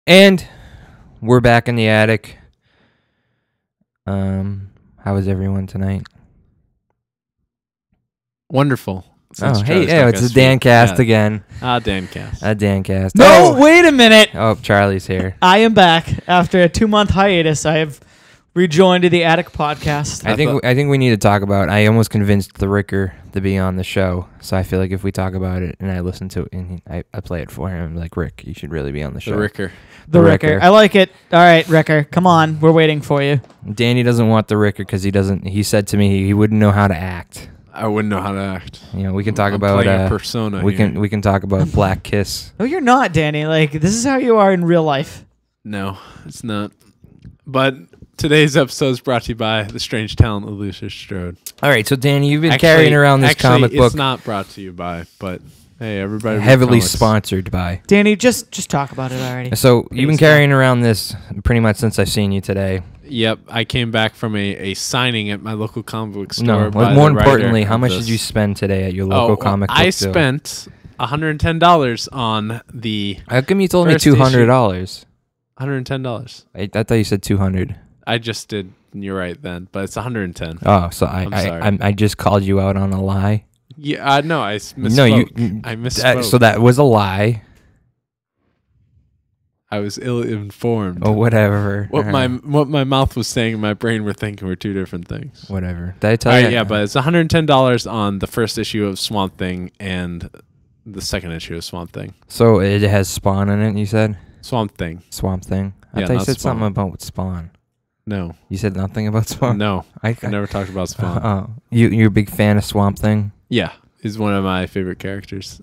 And we're back in the attic. How was everyone tonight? Wonderful. It's the Dan Cast again. Dan Cast. Dan Cast. No, wait a minute. Oh, Charlie's here. I am back after a 2-month hiatus. I have rejoined the Attic Podcast. I think we need to talk about. I almost convinced the Ricker to be on the show, so I feel like if we talk about it and I listen to it and I play it for him, I'm like, Rick, you should really be on the show. The Ricker. The Ricker. I like it. All right, Ricker, come on. We're waiting for you. Danny doesn't want the Ricker because he doesn't. He said to me he wouldn't know how to act. I wouldn't know how to act. You know, we can talk I'm about playing a persona. We can talk about Black Kiss. No, you're not, Danny. Like, this is how you are in real life. No, it's not. But today's episode is brought to you by the strange talent of Luther Strode. All right, so Danny, you've been carrying around this comic book. It's not brought to you by, but hey, everybody. Heavily sponsored by. Danny, just talk about it already. So you've been carrying around this pretty much since I've seen you today. Yep, I came back from a signing at my local comic book store. No, more importantly, how much did you spend today at your local comic book store? I spent $110 on the. How come you told me $200? $110. I thought you said $200. I just did. You're right then, but it's $110. Oh, so I just called you out on a lie. Yeah, no, I misspoke. No, I misspoke. So that was a lie. I was ill-informed. Oh, whatever. What my mouth was saying and my brain were thinking were two different things. Whatever. Did I tell you? Yeah, but it's $110 on the first issue of Swamp Thing and the second issue of Swamp Thing. So it has Spawn in it, you said? Swamp Thing. Swamp Thing. I Yeah, thought you not said Spawn. something about Spawn. No. You said nothing about Spawn? No. I never talked about Spawn. Oh, you're a big fan of Swamp Thing? Yeah, he's one of my favorite characters.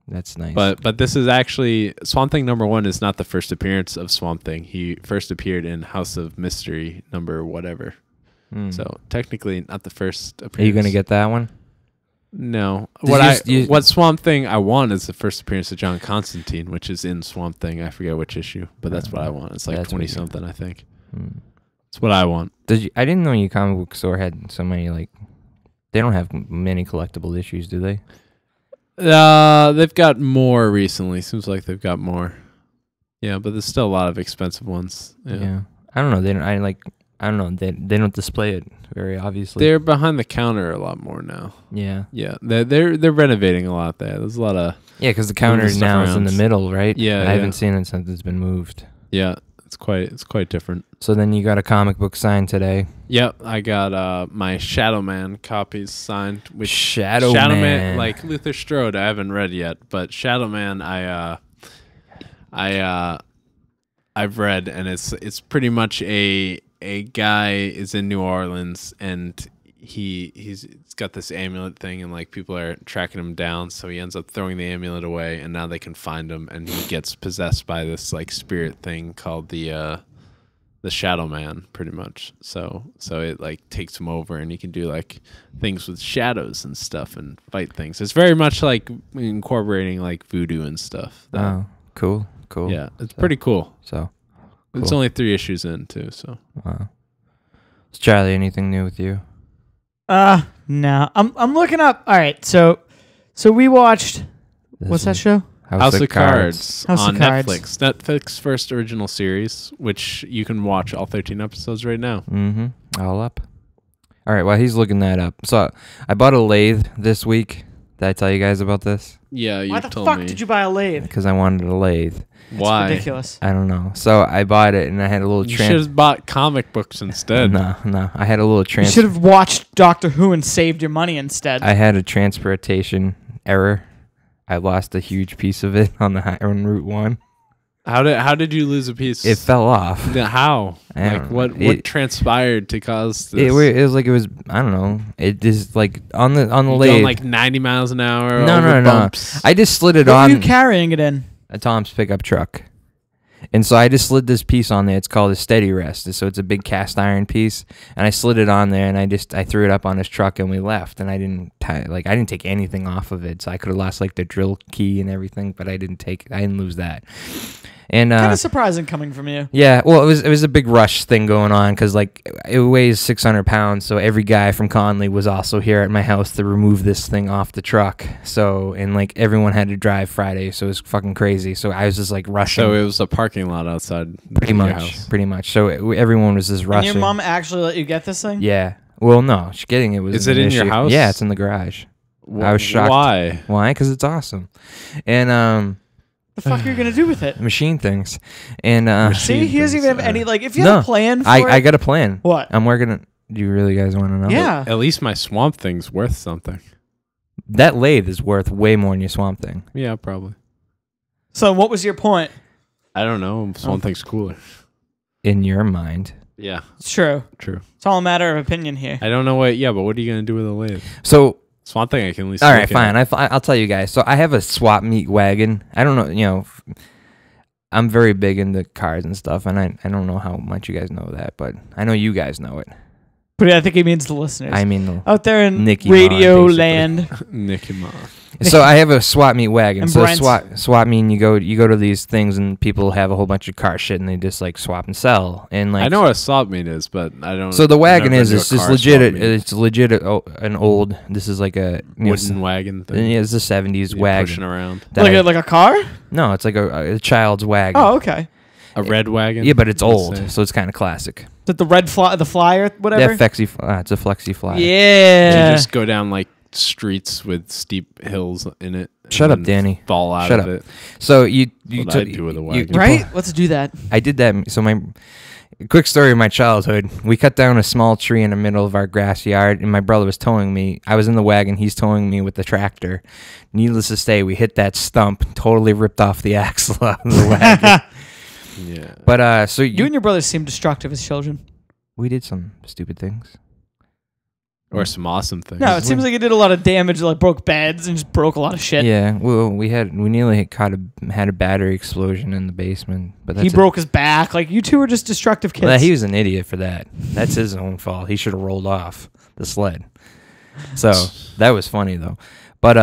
That's nice. But this is actually Swamp Thing #1 is not the first appearance of Swamp Thing. He first appeared in House of Mystery number whatever. So technically not the first appearance. Are you gonna get that one? No. Did What Swamp Thing I want is the first appearance of John Constantine, which is in Swamp Thing. I forget which issue, but that's what I want. It's like 20 something, I think. That's what I want. I didn't know your comic book store had so many they don't have many collectible issues, do they? They've got more recently. Seems like they've got more. Yeah, but there's still a lot of expensive ones. Yeah. I don't know. They don't. I don't know. They don't display it very obviously. They're behind the counter a lot more now. Yeah. Yeah. They're renovating a lot there. There's a lot of because the counter now is in the middle, right? Yeah. I haven't seen it since it's been moved. Yeah. It's quite different. So then you got a comic book signed today. Yep, I got my Shadow Man copies signed. With Shadow Man, like Luther Strode, I haven't read yet, but Shadow Man, I've read, and it's pretty much a guy is in New Orleans, and he's got this amulet thing, and like people are tracking him down, so he ends up throwing the amulet away, and now they can find him, and he gets possessed by this like spirit thing called the Shadow Man, pretty much. So it like takes him over, and he can do like things with shadows and stuff and fight things. It's very much like incorporating like voodoo and stuff. Oh, cool. Yeah, it's pretty cool. So it's only 3 issues in too. So wow. So Charlie, anything new with you? No. I'm looking up. All right, so we watched what's that show? House of Cards House on of Cards. Netflix. Netflix first original series, which you can watch all 13 episodes right now. Mm-hmm. All up. All right, while he's looking that up. So I bought a lathe this week. Did I tell you guys about this? Yeah, you told me. Why the fuck did you buy a lathe? Because I wanted a lathe. Why? It's ridiculous. I don't know. So I bought it, and I had a little... You should have bought comic books instead. No. I had a little... You should have watched Doctor Who and saved your money instead. I had a transportation error. I lost a huge piece of it on Route 1. How did you lose a piece? It fell off. How? Like what transpired to cause this? It was I don't know. It just like on the lathe. Going like 90 miles an hour. No. Bumps. I just slid it what on. What are you carrying it in? A Tom's pickup truck. And so I just slid this piece on there. It's called a steady rest. So it's a big cast iron piece. And I slid it on there, and I threw it up on his truck, and we left. And I didn't take anything off of it. So I could have lost like the drill key and everything, but I didn't lose that. And Kind of surprising coming from you. yeah, well, it was a big rush thing going on because like it weighs 600 pounds, so every guy from Conley was also here at my house to remove this thing off the truck. So and like everyone had to drive Friday, so it was fucking crazy. So I was just like rushing. So it was a parking lot outside pretty your much, house. pretty much. So everyone was just And rushing. your mom actually let you get this thing? Yeah. Well, no, getting it was. Is an it in your issue. house? Yeah, it's in the garage. I was shocked. Why? Why? Because it's awesome, and The fuck are you gonna do with it? machine things, and See, he doesn't even have any like. If you No, have a plan for I it, got a plan. what? I'm working. Do you really guys want to know? Yeah. At least my swamp thing's worth something. That lathe is worth way more than your swamp thing. Yeah, probably. So what was your point? I don't know. Swamp thing's cooler. In your mind. Yeah, It's true. true. It's all a matter of opinion here. I don't know what. Yeah, but what are you gonna do with a lathe? So, Swamp thing, I can at least. all right, look fine. at. I'll tell you guys. So I have a swap meet wagon. I don't know, I'm very big into cars and stuff, and I don't know how much you guys know that, but I know you guys know it. But I think he means the listeners. I mean, out there in Nicky radio Mon, basically. land. Nick and Ma. so I have a swap meet wagon. And So Brent. swap meet, you go to these things, and people have a whole bunch of car shit, and they just like swap and sell. And like I know what a swap meet is, but I don't. So the I've wagon never is been to it's a just car legit. swap meet. It's legit. An old. This is like a Wooden wagon thing. Yeah, it's the '70s You're wagon. pushing around. that Like I- like a car? no, it's like a child's wagon. Oh, okay. A red wagon. Yeah, but it's let's old, say. so it's kind of classic. Is it the red the flyer, whatever? Yeah, it's a flexi fly. Do Yeah. you just go down like streets with steep hills in it? Shut and up, Danny. Fall out Shut of up. it. So you What I'd do with a wagon. Right? Let's do that. I did that. So my quick story of my childhood. We cut down a small tree in the middle of our grass yard, and my brother was towing me. I was in the wagon. He's towing me with the tractor. Needless to say, we hit that stump, totally ripped off the axle out of the wagon. Yeah. But so You and your brothers seem destructive as children. we did some stupid things. Or some awesome things. No, it seems like you did a lot of damage, like broke beds and just broke a lot of shit. Yeah, well, we nearly had a battery explosion in the basement, but He broke his back. Like, you two were just destructive kids. Well, he was an idiot for that. That's his own fault. He should have rolled off the sled. So that was funny though. But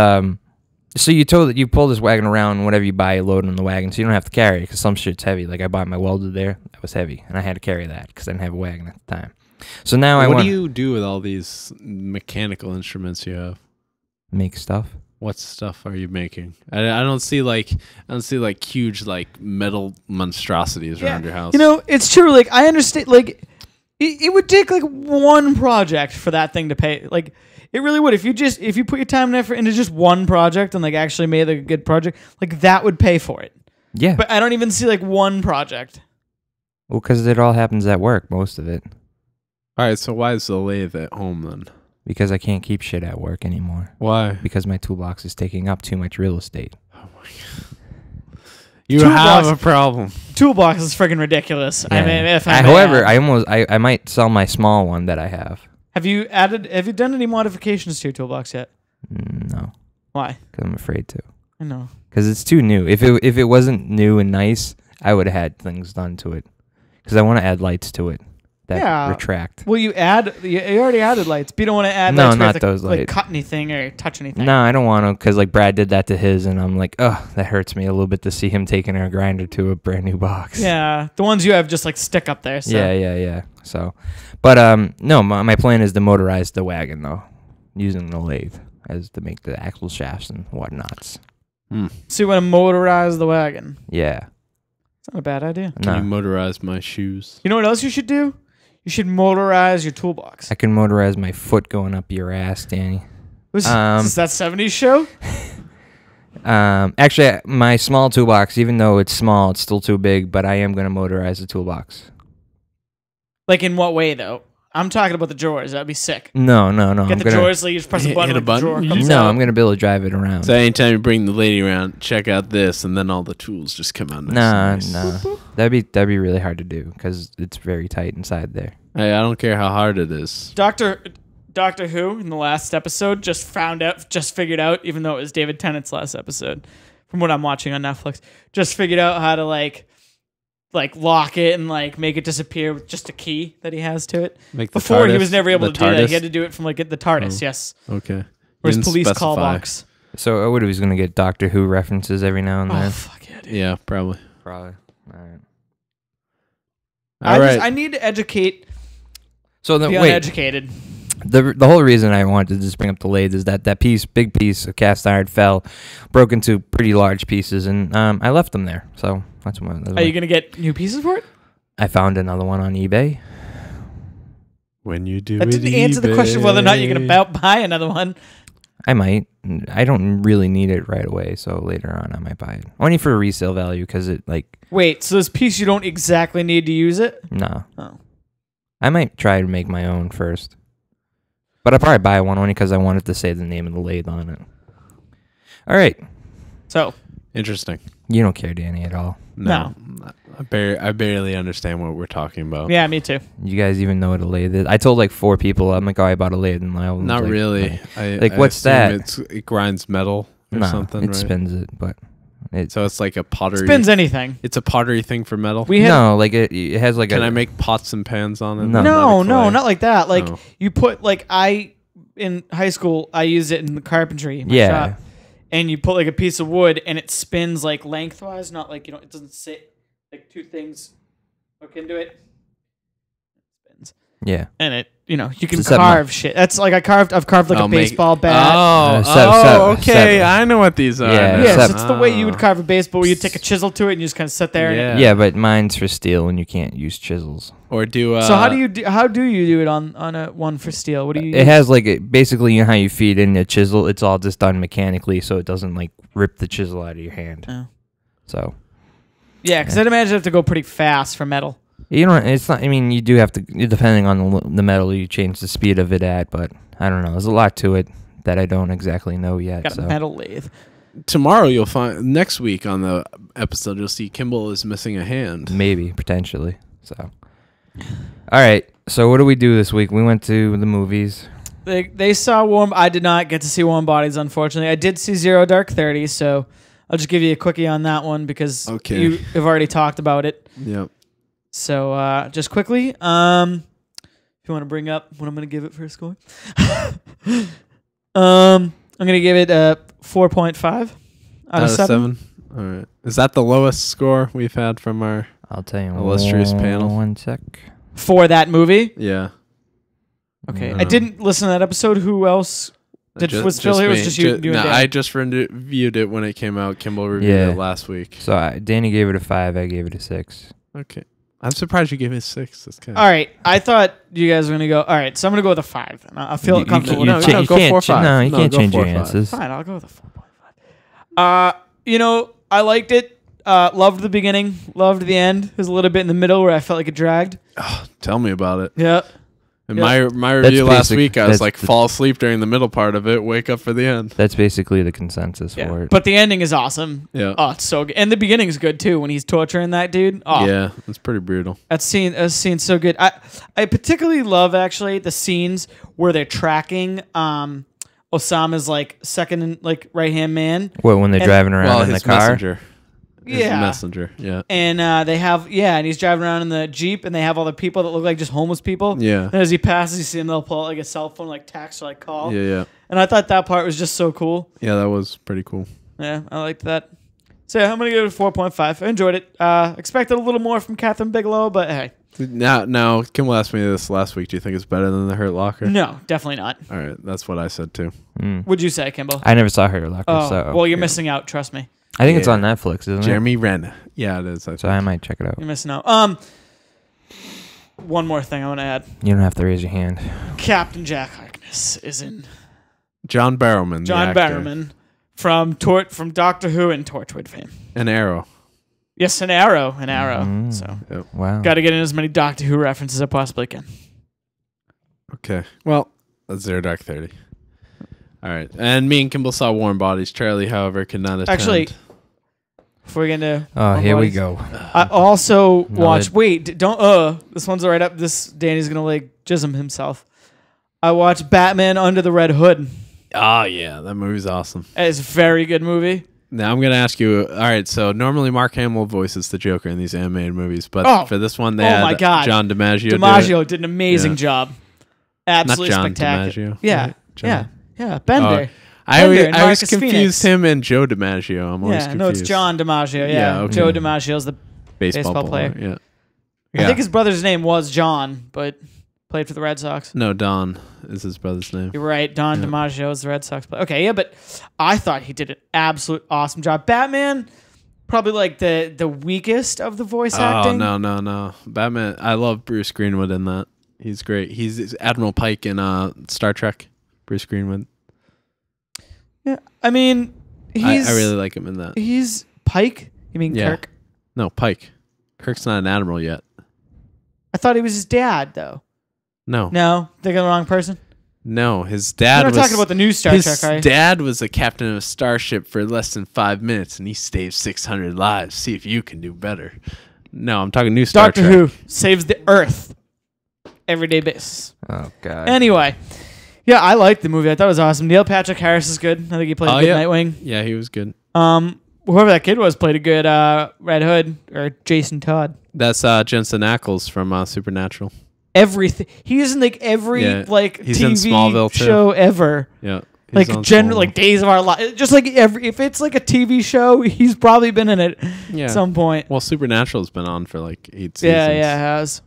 so you pull this wagon around. Whatever you buy, you load it in the wagon, so you don't have to carry it because some shit's heavy. Like I bought my welder there, that was heavy, and I had to carry that because I didn't have a wagon at the time. So now I What want do you do with all these mechanical instruments you have? make stuff. What stuff are you making? I don't see like huge like metal monstrosities Yeah. around your house. You know, it's true. Like, I understand. Like, it would take like one project for that thing to pay. Like, it really would. If you put your time and effort into just one project and like actually made like a good project, like that would pay for it. Yeah, But I don't even see like one project. well, because it all happens at work, most of it. All right, so why is the lathe at home then? Because I can't keep shit at work anymore. Why? Because my toolbox is taking up too much real estate. Oh my god. You Toolbox- have a problem. Toolbox is freaking ridiculous. I Yeah. mean, if However, I might sell my small one that I have. have you done any modifications to your toolbox yet? No, Why? because I'm afraid to. I know. Because it's too new. If it wasn't new and nice, I would have had things done to it. Because I want to add lights to it that Yeah. retract. Well, you already added lights, but you don't want to add No, lights where you not have to, those like, lights. cut anything or touch anything. No, I don't want to. Because like Brad did that to his, and I'm like, ugh, that hurts me a little bit to see him taking a grinder to a brand new box. Yeah, the ones you have just like stick up there. So. Yeah. So, but no, my plan is to motorize the wagon though, using the lathe as to make the axle shafts and whatnots. So you want to motorize the wagon? Yeah. It's not a bad idea. Can you No, motorize my shoes? You know what else you should do? You should motorize your toolbox. I can motorize my foot going up your ass, Danny. Is this that 70s show? Actually, my small toolbox, even though it's small, it's still too big. But I am gonna motorize the toolbox. Like, in what way, though? I'm talking about the drawers. That'd be sick. No. I'm Get the gonna. drawers, so you just press a Hit button, a and the button? drawer You comes No, out. I'm gonna be able to drive it around. So anytime you bring the lady around, check out this, and then all the tools just come out. Nice. Nah. That'd be really hard to do because it's very tight inside there. Hey, I don't care how hard it is. Doctor Who in the last episode just figured out, even though it was David Tennant's last episode, from what I'm watching on Netflix, just figured out how to like lock it and like make it disappear with just a key that he has to it. Make the Before he TARDIS- was never able the to do that. TARDIS? He had to do it from like the TARDIS, yes, Okay. or You his didn't police call specify. box. So what are we gonna get Doctor Who references every now and Oh then? fuck yeah, dude. Yeah, probably. Probably. All right. All right. I need to educate So the then, wait. uneducated. The whole reason I wanted to just bring up the lathe is that big piece of cast iron fell, broke into pretty large pieces, and I left them there. So that's Are you gonna get new pieces for it? I found another one on eBay. When you do That it didn't answer the question of whether or not you're gonna buy another one. I might. I don't really need it right away, so later on I might buy it. Only for resale value, because it Wait, so this piece you don't exactly need to use it? no. Oh. I might try to make my own first, but I'll probably buy one only because I wanted to say the name of the lathe on it. All right, So Interesting. you don't care, Danny, at all. No. I barely understand what we're talking about. yeah, me too. You guys even know what a lathe is? I told like 4 people. I'm like, oh, I bought a lathe, and all of them Not was like, really. Like, I what's assume that? It grinds metal or No, something, it right? spins it, but So it's like a pottery. Spins anything. It's a pottery thing for metal. We had no, like it has like Can a. I make pots and pans on it? No. no, Clay? not like that. Like Oh. you put in high school I used it in the carpentry in my Yeah. shop, and you put like a piece of wood and it spins like lengthwise, not like it doesn't sit like two things hook into it. It spins. Yeah. And it you can It's a set carve shit. That's like I've carved like a baseball bat. Okay. seven. I know what these are. Yeah, Yes, seven. it's the way you would carve a baseball where you take a chisel to it and you just kind of sit there. Yeah. Yeah, but mine's for steel, and you can't use chisels. Or do. So how do you do it on a one for steel? What do you? It has basically how you feed in a chisel. It's all just done mechanically, so it doesn't like rip the chisel out of your hand. Oh. So Yeah, because I'd imagine you have to go pretty fast for metal. you don't. It's not. I mean, you do have to, depending on the metal, you change the speed of it at. But I don't know. There's a lot to it that I don't exactly know yet. Got So a metal lathe. Tomorrow you'll find. Next week on the episode you'll see Kimball is missing a hand. maybe potentially. So all right. So what do we do this week? We went to the movies. They saw Warm. I did not get to see Warm Bodies, unfortunately. I did see Zero Dark 30, so I'll just give you a quickie on that one because you have already talked about it. Yep. So just quickly, if you want to bring up what I'm going to give it for a score, I'm going to give it a 4.5 out of 7. All right. Is that the lowest score we've had from our? I'll tell you. Illustrious panel. 1 sec. For that movie. Yeah. Okay, No. I didn't listen to that episode. Who else was Phil here? Or was me. just you? You and No, Dan? I just reviewed it when it came out. Kimball reviewed Yeah. it last week. So Danny gave it a 5. I gave it a 6. Okay. I'm surprised you gave it 6. That's kind All right, I thought you guys were gonna go. All right, so I'm gonna go with a 5. And I feel comfortable. you with can't- that. you go can't 4.5. No, you No, can't go change your 4.5. answers. Fine, I'll go with a 4.5. I liked it. Loved the beginning. Loved the end. There's a little bit in the middle where I felt like it dragged. Tell me about it. Yeah. In Yeah. my review last basic- week, I was that's like, the- fall asleep during the middle part of it, wake up for the end. That's basically the consensus Yeah. for it. But the ending is awesome. Yeah. Oh, it's so good. And the beginning is good too when he's torturing that dude. Oh, Yeah, it's pretty brutal. that scene's so good. I particularly love actually the scenes where they're tracking Osama's like second and like right hand man. What, when they're And- driving around in the his car? messenger. His Yeah. messenger. Yeah. And they have and he's driving around in the Jeep and they have all the people that look like just homeless people. Yeah. And as he passes, you see him, they'll pull out like a cell phone, like text or like call. Yeah. And I thought that part was just so cool. Yeah, that was pretty cool. Yeah, I liked that. So yeah, I'm gonna give it a 4.5. I enjoyed it. Expected a little more from Catherine Bigelow, but hey, Now, Kimball asked me this last week. Do you think it's better than The Hurt Locker? no, definitely not. All right, that's what I said too. What'd you say, Kimball? I never saw Hurt Locker, Oh, so well, you're missing out. Trust me, I think it's Yeah. on Netflix, isn't Jeremy Renner. Yeah, it is. it? So I might check it out. you're missing out. One more thing I want to add: You don't have to raise your hand. Captain Jack Harkness is in John Barrowman. the John actor. Barrowman from Doctor Who and Torchwood fame. An Arrow. Yes, an arrow. Mm. So Wow. got to get in as many Doctor Who references as I possibly can. Okay. Well, that's Zero Dark 30. All right. And me and Kimball saw Warm Bodies. Charlie, however, could not attend. Actually, before we get into Oh, here we Bodies, go. I also No, watched. it- Wait, don't. This one's right up. This Danny's gonna like jism himself. I watched Batman Under the Red Hood. Oh, yeah. That movie's awesome. It's a very good movie. Now I'm going to ask you. All right. So normally Mark Hamill voices the Joker in these animated movies. But for this one, they had my God. John DiMaggio. do it. DiMaggio did an amazing Yeah. job. Not Absolutely John spectacular. DiMaggio. Yeah, right? John. yeah. Bender. I Bender always, and I always Marcus confused Phoenix. him and Joe DiMaggio. I'm always Yeah, confused. no, it's John DiMaggio. Yeah, Yeah, okay. Joe DiMaggio's the baseball player. Yeah. I think his brother's name was John, but played for the Red Sox. No, Don is his brother's name. You're right. Don DiMaggio is the Red Sox player. Okay, yeah, but I thought he did an absolute awesome job. Batman, probably like the weakest of the voice acting. Oh, no. Batman, I love Bruce Greenwood in that. He's great. He's Admiral Pike in Star Trek. Bruce Greenwood. Yeah, I mean, I really like him in that. He's Pike? You mean Kirk? No, Pike. Kirk's not an admiral yet. I thought he was his dad, though. No. No? Thinking of the wrong person? No, his dad We're was... not talking about the new Star Trek, right? His dad was a captain of a starship for less than 5 minutes, and he saved 600 lives. See if you can do better. No, I'm talking new Star Trek. Doctor Who saves the Earth. Everyday basis. Oh, God. Anyway. Yeah, I liked the movie. I thought it was awesome. Neil Patrick Harris is good. I think he played a good Nightwing. Yeah, he was good. Whoever that kid was played a good Red Hood or Jason Todd. That's Jensen Ackles from Supernatural. Everything he's in like every he's in Smallville, TV show ever. Yeah, like general like Days of Our Lives. Just like if it's like a TV show, he's probably been in it at some point. Well, Supernatural's been on for like 8 seasons. Yeah, it has.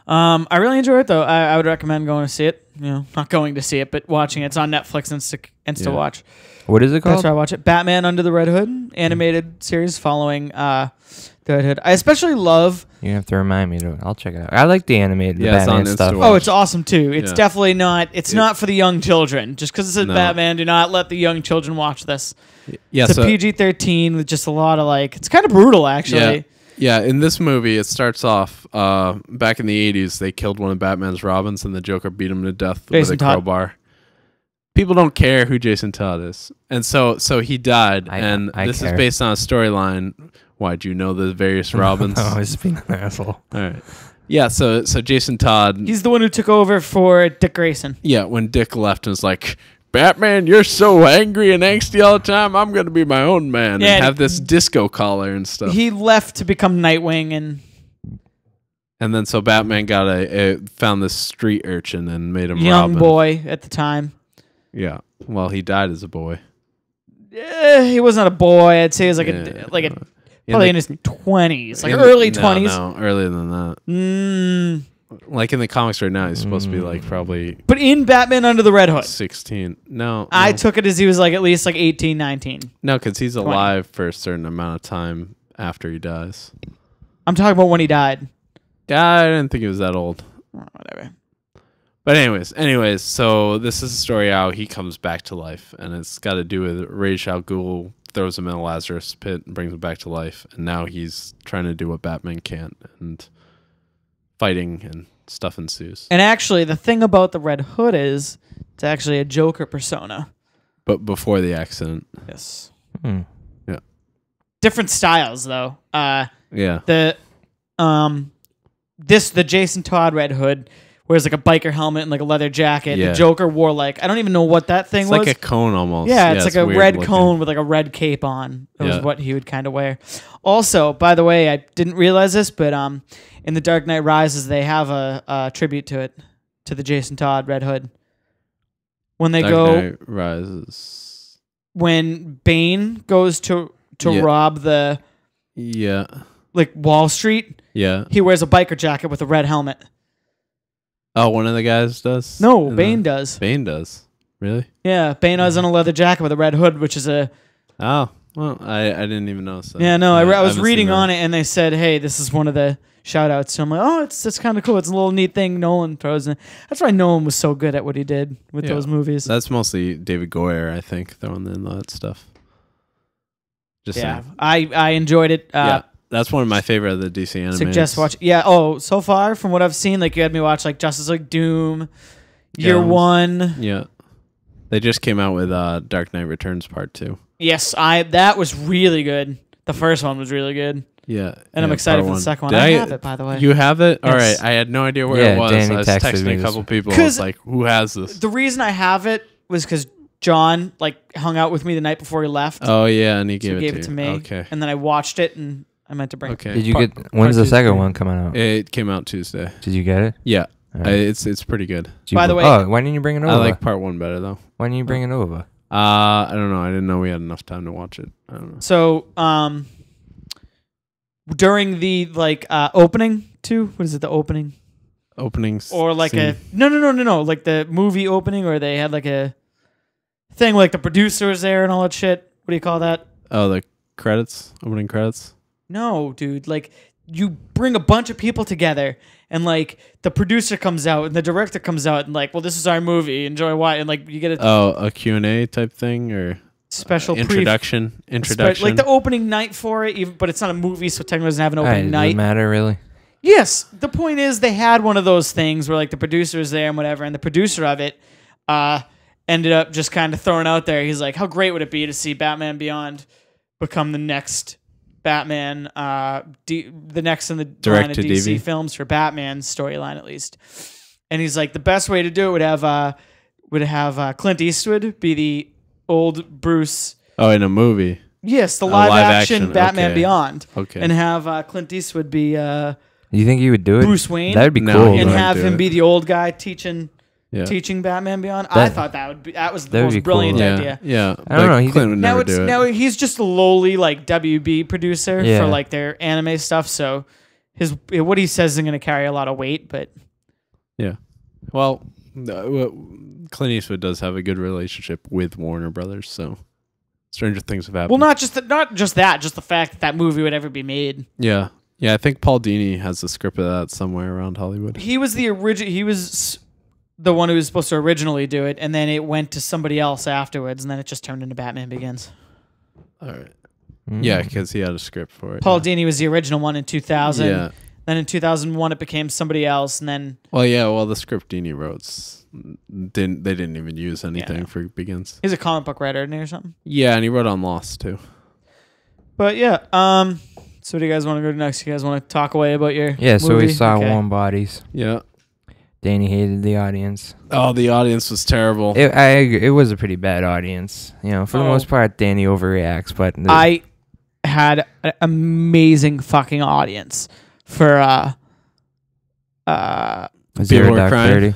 I really enjoy it though. I would recommend going to see it. You know, not going to see it, but watching it. It's on Netflix and to watch. What is it called? That's where I watch it. Batman Under the Red Hood, animated series following the Red Hood. I especially love. You have to remind me to. I'll check it out. I like the animated Batman stuff. Oh, it's awesome too. It's definitely not. It's not for the young children. Just because it says Batman, do not let the young children watch this. Yeah, it's a PG-13 with just a lot of like. It's kind of brutal, actually. Yeah, in this movie, it starts off back in the 80s. They killed one of Batman's Robins, and the Joker beat him to death with a crowbar. People don't care who Jason Todd is, and so he died. This is based on a storyline. Why'd you know the various Robins? I was being an asshole. All right. Yeah, so Jason Todd. He's the one who took over for Dick Grayson. Yeah, when Dick left and was like, Batman, you're so angry and angsty all the time. I'm going to be my own man and have this disco collar and stuff. He left to become Nightwing and then so Batman found this street urchin and made him young Robin. Boy at the time. Yeah. Well, he died as a boy. He wasn't a boy. I'd say he was probably in his 20s, like early 20s. No, earlier than that. Like in the comics right now, he's supposed to be like probably. But in Batman Under the Red Hood, 16. No, I took it as he was like at least like 18, 19. No, because he's alive for a certain amount of time after he dies. I'm talking about when he died. Yeah, I didn't think he was that old. Whatever. But anyways, so this is a story how he comes back to life, and it's got to do with Ra's al Ghul throws him in a Lazarus pit and brings him back to life, and now he's trying to do what Batman can't, and fighting and stuff ensues. And actually, the thing about the Red Hood is it's actually a Joker persona. But before the accident. Yes. Yeah. Different styles, though. Yeah. The Jason Todd Red Hood wears like a biker helmet and like a leather jacket. Yeah. The Joker wore like, I don't even know what that thing was. It's like a cone almost. Yeah, it's like a red looking cone with like a red cape on. That was what he would kind of wear. Also, by the way, I didn't realize this, but in The Dark Knight Rises, they have a tribute to it, to the Jason Todd Red Hood. When they Dark Knight Rises. When Bane goes to rob the like Wall Street, he wears a biker jacket with a red helmet. Oh, one of the guys does? No, Bane does. Bane does. Really? Yeah, Bane has on a leather jacket with a red hood, which is a... Oh, well, I didn't even notice that. Yeah, no, I was reading on it, and they said, hey, this is one of the shout-outs. So I'm like, oh, it's kind of cool. It's a little neat thing Nolan throws in. That's why Nolan was so good at what he did with those movies. That's mostly David Goyer, I think, throwing in that stuff. Just saying. I enjoyed it. That's one of my favorite of the DC animes. Suggest watch. Yeah. Oh, so far from what I've seen, like you had me watch like Justice League Doom, Year One. Yeah. They just came out with Dark Knight Returns Part 2. Yes, that was really good. The first one was really good. Yeah. And I'm excited for the second one. I have it, by the way. You have it? Yes. All right. I had no idea where it was. Danny I was texting a couple people. I was like, who has this? The reason I have it was because John like hung out with me the night before he left. Oh, yeah, and he gave it to me. Okay. And then I watched it and I meant to bring it. Did you when's the second one coming out? It came out Tuesday. Did you get it? Yeah. Right. It's pretty good. By the way... Oh, why didn't you bring it over? I like part 1 better, though. Why didn't you bring it over? I don't know. I didn't know we had enough time to watch it. I don't know. So, during the like opening too. What is it? The opening Openings or like scene. a no, like the movie opening, or they had like a thing like the producer was there and all that shit. What do you call that? Oh, the credits, opening credits. No, dude. Like you bring a bunch of people together, and like the producer comes out and the director comes out and like, well, this is our movie. Enjoy why, and like you get A Q&A type thing or special introduction. like the opening night for it. Even, but it's not a movie, so technically it doesn't have an opening It night. doesn't matter really. Yes, the point is they had one of those things where like the producer is there and whatever, and the producer of it ended up just kind of throwing out there. He's like, how great would it be to see Batman Beyond become the next Batman, the next in the line of DC Direct-to-DVD. films for Batman's storyline at least. And he's like, the best way to do it would have Clint Eastwood be the old Bruce. Oh, in a movie. Yes, the A live live action action, Batman okay. Beyond. Okay. And have Clint Eastwood be You think you would do it? Bruce Wayne? That would be No, cool. he and wouldn't have do him it. be the old guy teaching Yeah. Batman Beyond. I That- thought that was the that would most be brilliant cool. Yeah. idea. Yeah. I don't know, he Clint would Now never do it. he's just a lowly like WB producer Yeah. for like their anime stuff. So what he says isn't going to carry a lot of weight. But Well, Clint Eastwood does have a good relationship with Warner Brothers, so stranger things have happened. well, not just that, just the fact that movie would ever be made. Yeah. Yeah, I think Paul Dini has the script of that somewhere around Hollywood. He was the original. He was the one who was supposed to originally do it, and then it went to somebody else afterwards, and then it just turned into Batman Begins. All right. Mm. Yeah, because he had a script for it. Paul Dini was the original one in 2000. Yeah. Then in 2001, it became somebody else, and then Well, the script Dini wrote they didn't even use anything Yeah. for Begins. he's a comic book writer, isn't he, or something. Yeah, and he wrote on Lost too. But yeah, so do you guys want to go to next? You guys want to talk away about your Yeah, so we movie? saw Okay. Warm Bodies. Yeah. Danny hated the audience. Oh, the audience was terrible. I agree. It was a pretty bad audience. You know, for the Oh. most part, Danny overreacts, but I had an amazing fucking audience for Zero were Dark crying. 30.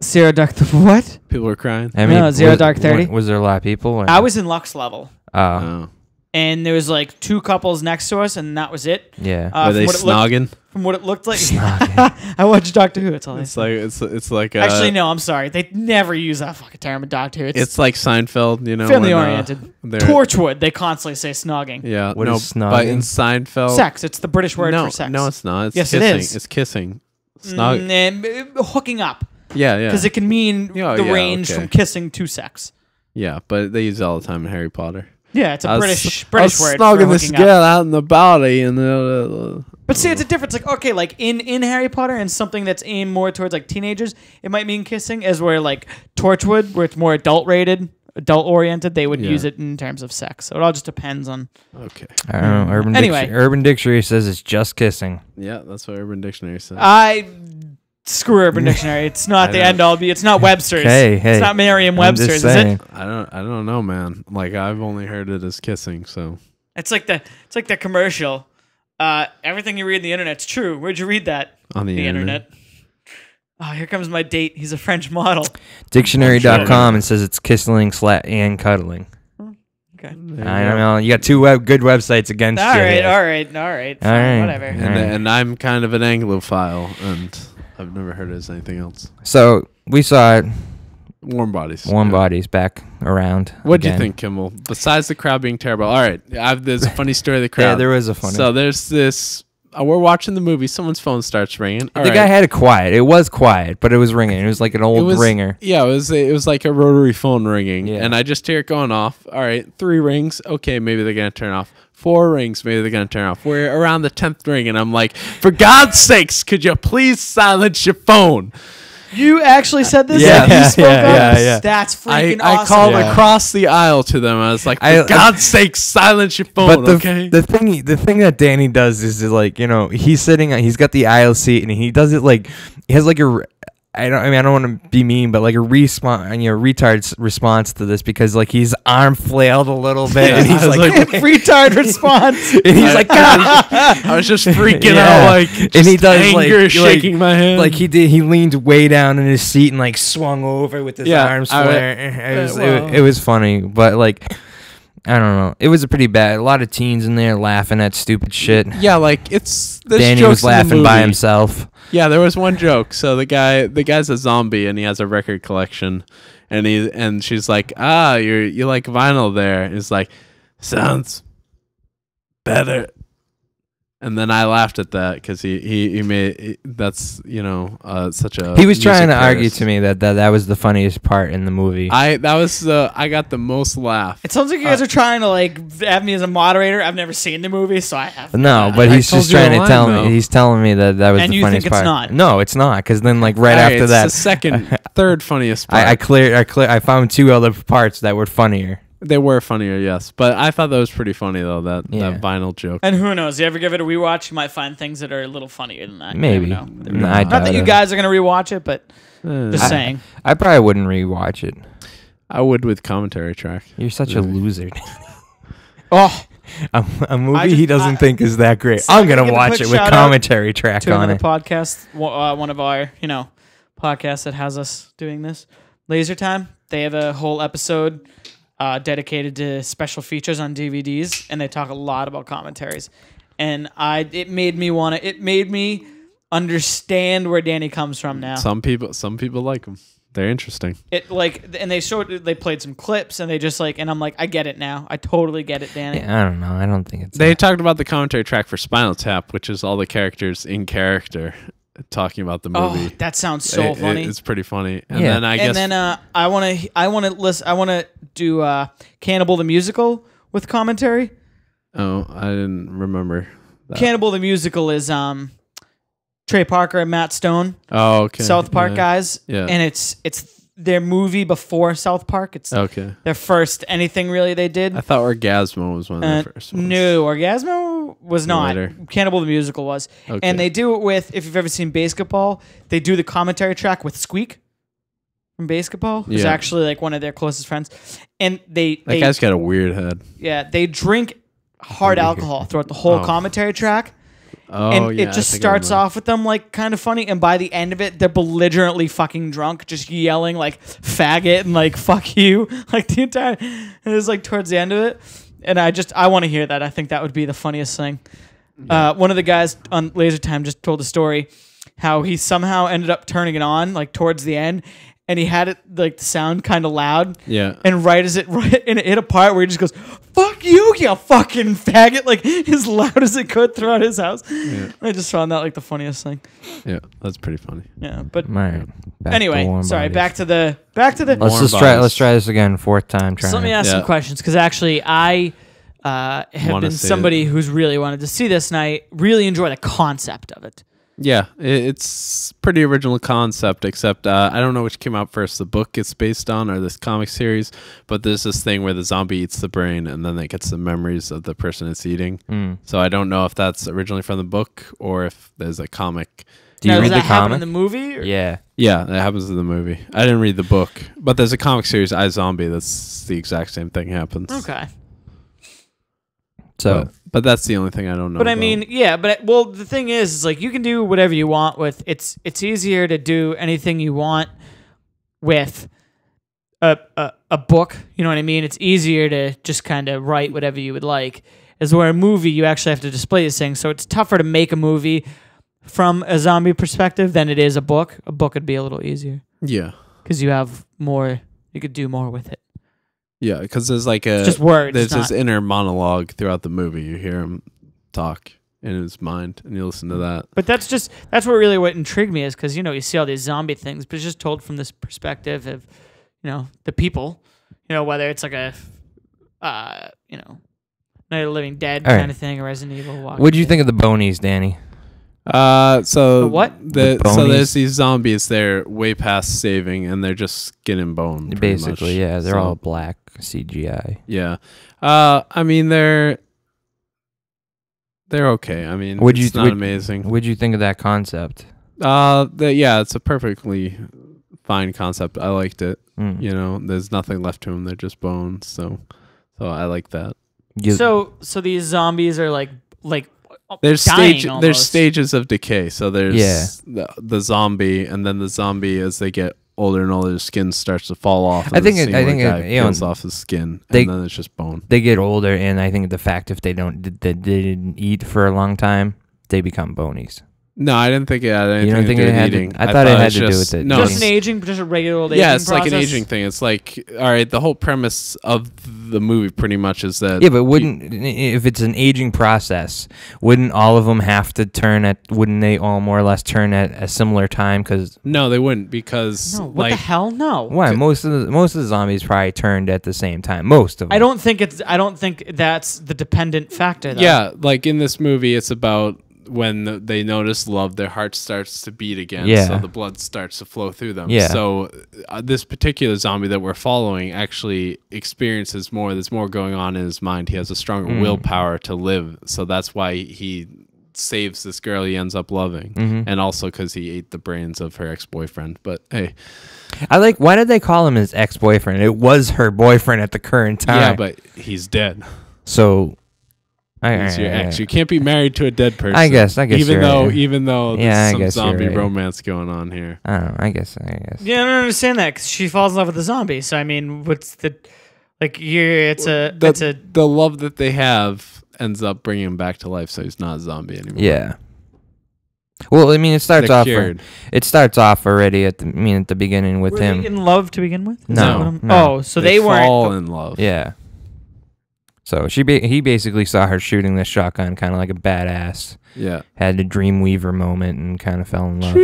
Zero Dark. What? People were crying. I No, Zero was- Dark 30. Was there a lot of people? Or? I was in Lux level, Oh. and there was like two couples next to us, and that was it. Yeah. Were they snogging? From what it looked like, Snogging. I watched Doctor Who. That's all I It's said. like it's like Actually, no. I'm sorry. They never use that fucking term in Doctor Who. it's like Seinfeld, you know, family when, oriented. they're- Torchwood. They constantly say snogging. Yeah, What no, is but in snogging? Seinfeld, Sex. It's the British word no, for sex. no, it's not. It's Yes, it kissing. is. It's kissing. Snog. And hooking up, Yeah, yeah, because it can mean Oh, the yeah, range okay. from kissing to sex. yeah. But they use it all the time in Harry Potter. Yeah, it's a I was British word for snogging this hooking up. girl out in the body, and But see, it's a difference. Like, okay, like in Harry Potter and something that's aimed more towards like teenagers, it might mean kissing. As where like Torchwood, where it's more adult rated, adult oriented, they would Yeah. use it in terms of sex. So it all just depends on. okay. I don't know. Anyway. Urban Dictionary says it's just kissing. Yeah, that's what Urban Dictionary says. Screw Urban Dictionary. It's not I the know. end all. Be. It's not Webster's. Hey, It's not I'm Merriam-Webster's, just is saying. it? I don't know, man. Like I've only heard it as kissing, so It's like the commercial. Everything you read on the internet's true. Where'd you read that? on the internet. Oh, here comes my date. He's a French model. Dictionary.com and says it's kissing and cuddling. Okay. There I you don't go. know. You got two good websites against All you. right, here. all right, all right. Fine, right. whatever. And, Alright. and I'm kind of an Anglophile, and I've never heard it as anything else. So we saw it. Warm Bodies. Warm Yeah. Bodies back around. What'd you again. think, Kimmel? Besides the crowd being terrible. All right, there's a funny story of the crowd. Yeah, there was a funny. So there's this. We're watching the movie. Someone's phone starts ringing. All the right. guy had it quiet. It was quiet, but it was ringing. It was like an It old was- ringer. Yeah, it was like a rotary phone ringing, Yeah. and I just hear it going off. All right, 3 rings. Okay, maybe they're gonna turn off. 4 rings. Maybe they're gonna turn off. We're around the 10th ring, and I'm like, for God's sakes, could you please silence your phone? You actually said this? Yeah, Like, you yeah, spoke yeah, up? yeah, yeah. That's freaking I awesome. called Yeah. across the aisle to them. I was like, for God's sake, silence your phone, But the okay? the thing that Danny does is like, you know, he's got the aisle seat and he does it like he has like I don't want to be mean, but like a retard response to this because like his arm flailed a little bit and he's I was like, retard response. and he's like, God. I was just freaking Yeah. out, like, And he just does anger shaking my hand. Like he leaned way down in his seat and like swung over with his Yeah, arms I- flaring. It was well. it was funny, but like I don't know. It was a pretty bad. A lot of teens in there laughing at stupid shit. Yeah, like there's Danny jokes was in the laughing by movie. himself. Yeah, there was one joke. So the guy's a zombie and he has a record collection, and she's like, you like vinyl there. And he's like, sounds better. And then I laughed at that because he made that's such a. He was trying music to argue parody. to me that was the funniest part in the movie. I got the most laugh. It sounds like you guys are trying to like have me as a moderator. I've never seen the movie, so I have. No, but he's told just you a trying to line, tell though. me. He's telling me that was And the you think funniest it's part. not? No, it's not. Because then, like right All right, after it's that, the second, third funniest part. I found two other parts that were funnier. They were funnier, yes, but I thought that was pretty funny though. That vinyl joke. And who knows? You ever give it a rewatch, you might find things that are a little funnier than that. You Maybe. never know. No, I Not that doubt you it. guys are gonna rewatch it, but just saying. I probably wouldn't rewatch it. I would with commentary track. You're such a loser. Oh, a movie he doesn't think is that great. So I'm I'm gonna gonna give a watch quick it with shout out commentary track to on another it. podcast, one of our podcasts that has us doing this, Laser Time. They have a whole episode dedicated to special features on DVDs, and they talk a lot about commentaries. And it made me understand where Danny comes from now. Some people like them. They're interesting. And they played some clips, and they just and I'm like, I get it now. I totally get it, Danny. Yeah, I don't know. I don't think it's. They talked about the commentary track for Spinal Tap, which is all the characters in character talking about the movie. Oh, that sounds so funny. It's pretty funny. And Yeah. then I guess I want to do Cannibal the Musical with commentary. oh, I didn't remember that. Cannibal the Musical is Trey Parker and Matt Stone, Oh, okay. South Park Yeah. guys, Yeah. and it's their movie before South Park. It's Okay. their first anything really they did. I thought Orgasmo was one of the first ones. No, Orgasmo was not. Later. Cannibal the Musical was. Okay. And they do it with, if you've ever seen Basketball, they do the commentary track with Squeak from Basketball, who's Yeah. actually one of their closest friends. And That guy's got a weird head. they drink hard alcohol throughout the whole commentary track. Oh, And yeah. it just starts off with them kind of funny, and by the end of it, they're belligerently fucking drunk, just yelling faggot and fuck you, the entire. And it's towards the end of it, and I want to hear that. I think that would be the funniest thing. One of the guys on Laser Time just told a story how he somehow ended up turning it on towards the end, and he had it the sound kind of loud. Yeah. And and it hit a part where he just goes, "Fuck you, you fucking faggot!" As loud as it could throughout his house. Yeah. I just found that the funniest thing. Yeah, that's pretty funny. Yeah, but All right. Back to anyway, warm sorry. bodies. Back to the. Let's Warm try this again. Fourth time trying. So let me ask Yeah. some questions because actually I have Wanna been see somebody who's really wanted to see this, and I really enjoy the concept of it. Yeah, it's pretty original concept, except I don't know which came out first, the book it's based on or this comic series, but there's this thing where the zombie eats the brain and then it gets the memories of the person it's eating. So I don't know if that's originally from the book or if there's a comic. Do you Now, read does the that happen comic? in the movie? Or? Yeah. Yeah, that happens in the movie. I didn't read the book, but there's a comic series, iZombie, that's the exact same thing happens. Okay. So But that's the only thing I don't know But I about. mean, yeah, the thing is you can do whatever you want with it's easier to do anything you want with a book, you know what I mean? It's easier to just kind of write whatever you would like. As where a movie you actually have to display these things. So it's tougher to make a movie from a zombie perspective than it is a book. A book would be a little easier Yeah. cuz you have more you could do more with it. Yeah, because there's like It's just words. there's it's this not- inner monologue throughout the movie. You hear him talk in his mind, and you listen to that. But that's what intrigued me is because you see all these zombie things, but it's just told from this perspective of the people, whether it's Night of the Living Dead All right. kind of thing or Resident Evil. what do you think of the Bonies, Danny? So The what? The so bonies? there's these zombies. They're way past saving, and they're just skin and bone. pretty Basically, much. yeah. They're So, all black CGI. Yeah. I mean they're okay. I mean, Would you- it's not would- amazing. What'd you think of that concept? Yeah, it's a perfectly fine concept. I liked it. Mm. There's nothing left to them. They're just bones. So I like that. So these zombies are like There's dying there's almost. stages of decay. So there's Yeah. the zombie, and then the zombie as they get older and older, the skin starts to fall off. I think the guy you know, peels off his skin, they- and then it's just bone. They get older, and I think the fact if they didn't eat for a long time, they become bonies. No, I didn't think it had anything You don't to think do it with had to- eating. I thought it had it's to do just- with it. No, Just an aging, just a regular old aging yeah, it's like an process? aging thing. It's like, all right, the whole premise of the movie pretty much is that. Yeah, but if it's an aging process, wouldn't all of them have to turn at? Wouldn't they all more or less turn at a similar time? Because No, they wouldn't because No, what the like hell? No. why most of the zombies probably turned at the same time. Most of them. I don't think that's the dependent factor. Though. yeah, like in this movie, it's about when they notice love, their heart starts to beat again. Yeah. So the blood starts to flow through them. Yeah. So this particular zombie that we're following actually experiences more. There's more going on in his mind. He has a stronger willpower to live. So that's why he saves this girl he ends up loving. And also because he ate the brains of her ex-boyfriend. But hey. I like. Why did they call him his ex-boyfriend? It was her boyfriend at the current time. Yeah, but he's dead. So. He's your ex. You can't be married to a dead person. I guess even you're though right. even though Yeah, I there's some guess you're zombie right. romance going on here. I don't know. I guess. Yeah, I don't understand that because she falls in love with the zombie. So I mean, what's the like? The love that they have ends up bringing him back to life, so he's not a zombie anymore. Yeah. Well, I mean, it starts They're off. cured. It starts off already at the beginning with Were him. they in love to begin with? Is No, that what I'm- no. Oh, so they fall weren't. in love. Yeah. So he basically saw her shooting the shotgun, kind of like a badass. Yeah. Had a Dreamweaver moment and kind of fell in love.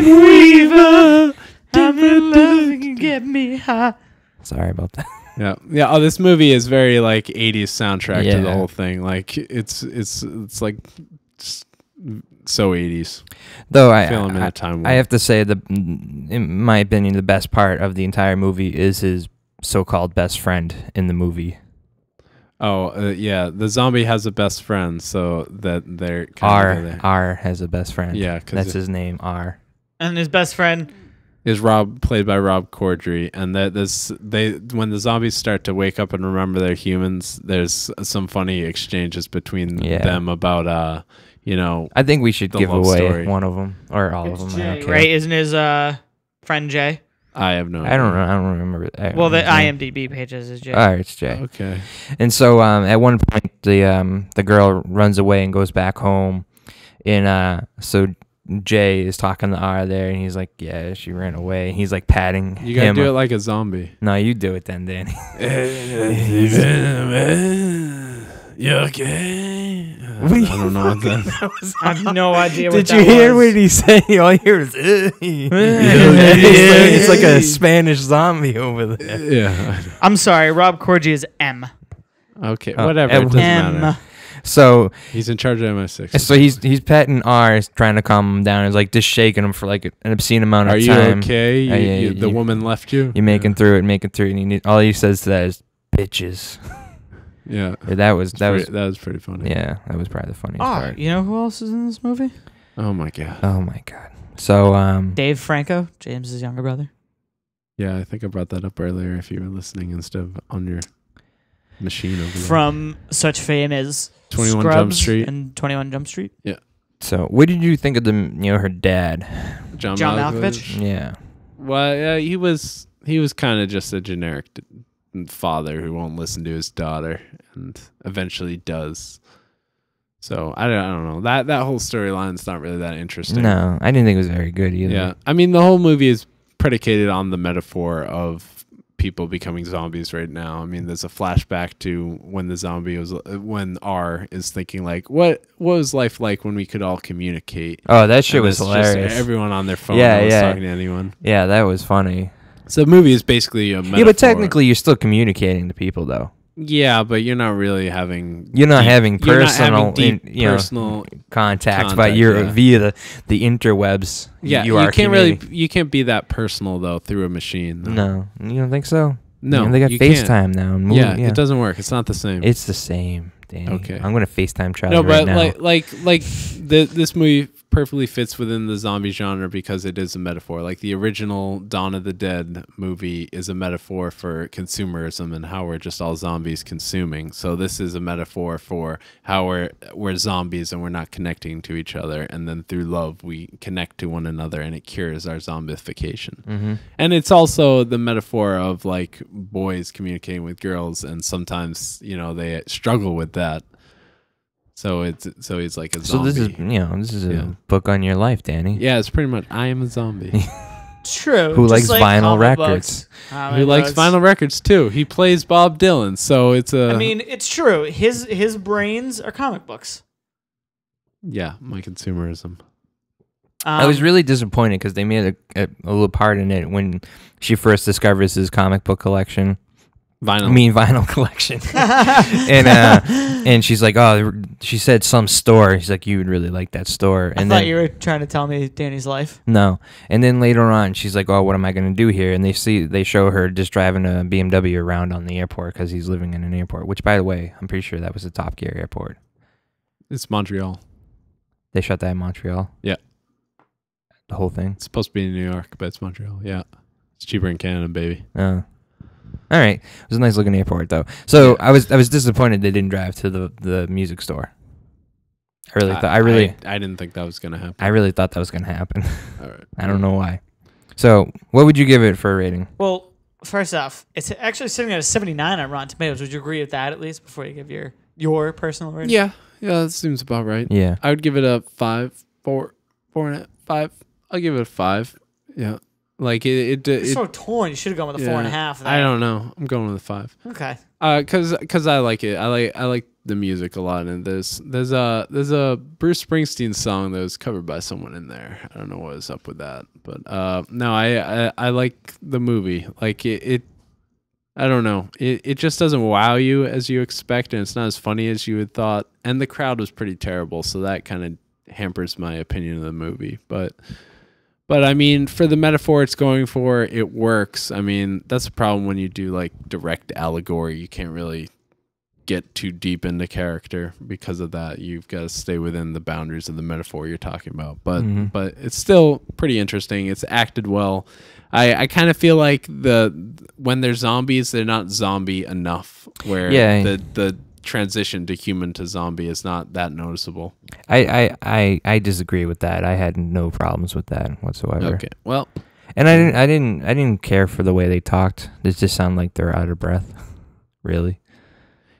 Dreamweaver, I'm in love. You can get me high. Sorry about that. Yeah. Yeah. Oh, this movie is very like 80s soundtrack to the Yeah. whole thing. Like it's like just so 80s. Though Film in a time I have to say in my opinion, the best part of the entire movie is his so-called best friend in the movie. Oh, yeah. The zombie has a best friend, so that they're kind of together. R has a best friend. Yeah, 'cause that's his name. R. And his best friend. Is played by Rob Corddry, and when the zombies start to wake up and remember they're humans, there's some funny exchanges between them about I think we should the give love away story. one of them or all It's of them. I Jay, don't care. right? Isn't his friend Jay? I have no I don't know. I don't remember. Well, the his name. IMDb pages is Jay. All right, it's Jay. Okay. And so at one point the girl runs away and goes back home, and so Jay is talking to R there, and he's like, "Yeah, she ran away." And he's like patting You gotta him. do it like a zombie. No, you do it then, Danny. You okay? I don't know what that. I have no idea what Did that you hear was. what he said? All you hear is it's like a Spanish zombie over there. Yeah. I'm sorry, Rob Corddry is M. Okay. Oh, Whatever. It doesn't M. matter. So He's in charge of MI6. he's petting R, trying to calm him down. He's like just shaking him for like an obscene amount of Are you time. okay? Yeah, The woman left you. You're making through it, and all he says to that is bitches. Yeah. That was That was pretty funny. yeah, that was probably the funniest Ah, part. you know who else is in this movie? Oh my god. Oh my god. So Dave Franco, James's younger brother. Yeah, I think I brought that up earlier. If you were listening instead of on your machine over there. From such fame as 21 Scrubs Jump Street. and 21 Jump Street. so what did you think of her dad? John Malkovich. Yeah. Well, yeah, he was kind of just a generic father who won't listen to his daughter, and eventually does. So I don't know, that whole storyline's not really that interesting. No, I didn't think it was very good either. Yeah, I mean the whole movie is predicated on the metaphor of people becoming zombies right now. I mean, there's a flashback to when R is thinking like, what was life like when we could all communicate? Oh, that shit And was it's just hilarious. everyone on their phone Yeah, was yeah. talking to anyone. Yeah, that was funny. So the movie is basically a metaphor. Yeah, but technically you're still communicating to people though. Yeah, but you're not really having. You're not having you're not personal, having deep you know, personal. contact, but contact, you're yeah. via the interwebs. Yeah, you are can't really. communicating. You can't be that personal though through a machine. Though. No, you don't think so? No, You know, they got you can't. FaceTime now. And Yeah, it doesn't work. It's not the same. It's the same, Danny. Okay. I'm gonna FaceTime Charlie no, right but now. like this movie perfectly fits within the zombie genre because it is a metaphor. Like the original Dawn of the Dead movie is a metaphor for consumerism and how we're just all zombies consuming. So this is a metaphor for how we're zombies and we're not connecting to each other, and then through love we connect to one another and it cures our zombification. Mm-hmm. And it's also the metaphor of like boys communicating with girls, and sometimes they struggle with that. So he's like a zombie. So this is a book on your life, Danny. Yeah, it's pretty much I am a zombie. True. Who just likes like vinyl comic records? books. Who likes vinyl records too? He plays Bob Dylan, so it's a. I mean, it's true. His brains are comic books. Yeah, my consumerism. I was really disappointed because they made a little part in it when she first discovers his comic book collection. Vinyl collection. and she's like, oh, she said some store. He's like, you would really like that store. And I thought you were trying to tell me Danny's life. No. And then later on, she's like, oh, what am I going to do here? And they show her just driving a BMW around on the airport because he's living in an airport, which, by the way, I'm pretty sure that was the Top Gear airport. It's Montreal. They shot that in Montreal? Yeah. The whole thing? It's supposed to be in New York, but it's Montreal. Yeah. It's cheaper in Canada, baby. Oh. All right. It was a nice looking airport, though. So I was disappointed they didn't drive to the music store. I didn't think that was gonna happen. I really thought that was gonna happen. All right. I don't know why. So, what would you give it for a rating? Well, first off, it's actually sitting at a 79 on Rotten Tomatoes. Would you agree with that at least before you give your personal rating? Yeah, that seems about right. Yeah. I would give it a 5, 4, 4.5, 5. I'll give it a 5. Yeah. Like It's so torn. You should have gone with a 4.5. I don't know. I'm going with a 5. Okay. Cause I like it. I like the music a lot, and there's a Bruce Springsteen song that was covered by someone in there. I don't know what was up with that, but no, I like the movie. Like it I don't know. It just doesn't wow you as you expect, and it's not as funny as you had thought. And the crowd was pretty terrible, so that kind of hampers my opinion of the movie. But I mean, for the metaphor it's going for, it works. I mean, that's a problem when you do like direct allegory. You can't really get too deep into character because of that. You've got to stay within the boundaries of the metaphor you're talking about. But it's still pretty interesting. It's acted well. I kind of feel like when they're zombies, they're not zombie enough. Where the transition to human to zombie is not that noticeable. I disagree with that. I had no problems with that whatsoever. Okay, well, and I didn't care for the way they talked. It just sounded like they're out of breath. Really.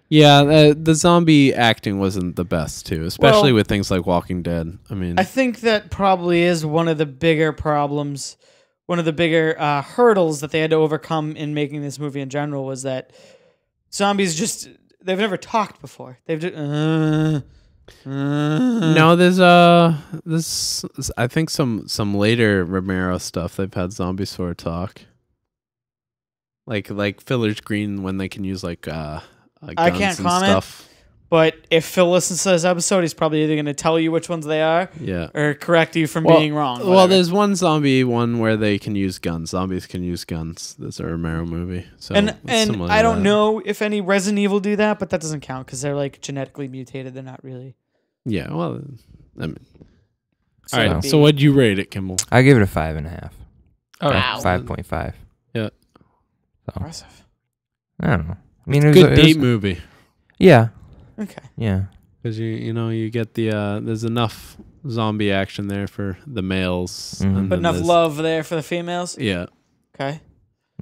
Yeah, the zombie acting wasn't the best too, especially with things like Walking Dead. I mean, I think that probably is one of the bigger problems, one of the bigger hurdles that they had to overcome in making this movie in general was that zombies they've never talked before. They've just no, there's I think some later Romero stuff they've had zombies sort of talk. Like Village Green when they can use like guns I can't and comment, stuff. But if Phil listens to this episode, he's probably either going to tell you which ones they are, or correct you from being wrong. Whatever. Well, there's one zombie one where they can use guns. Zombies can use guns. That's a Romero movie. So and I don't know if any Resident Evil do that, but that doesn't count because they're like genetically mutated. They're not really. Yeah, well, I mean, all right. So what'd you rate it, Kimball? I give it a 5.5. Oh, wow. 5.5. Yeah. So. Impressive. I don't know. I mean, good date movie. Yeah. Okay. Yeah. Because you get the there's enough zombie action there for the males, but enough love there for the females. Yeah. Okay.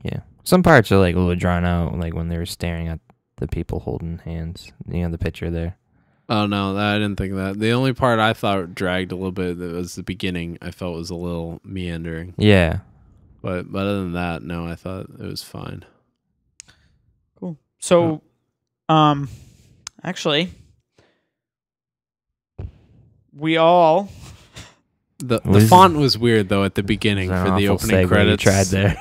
Yeah. Some parts are like a little drawn out, like when they were staring at the people holding hands. The picture there. Oh no, I didn't think of that. The only part I thought dragged a little bit was the beginning. I felt was a little meandering. Yeah. But other than that, no, I thought it was fine. Cool. So, actually, we all the font was weird though at the beginning for the opening credits. You tried there.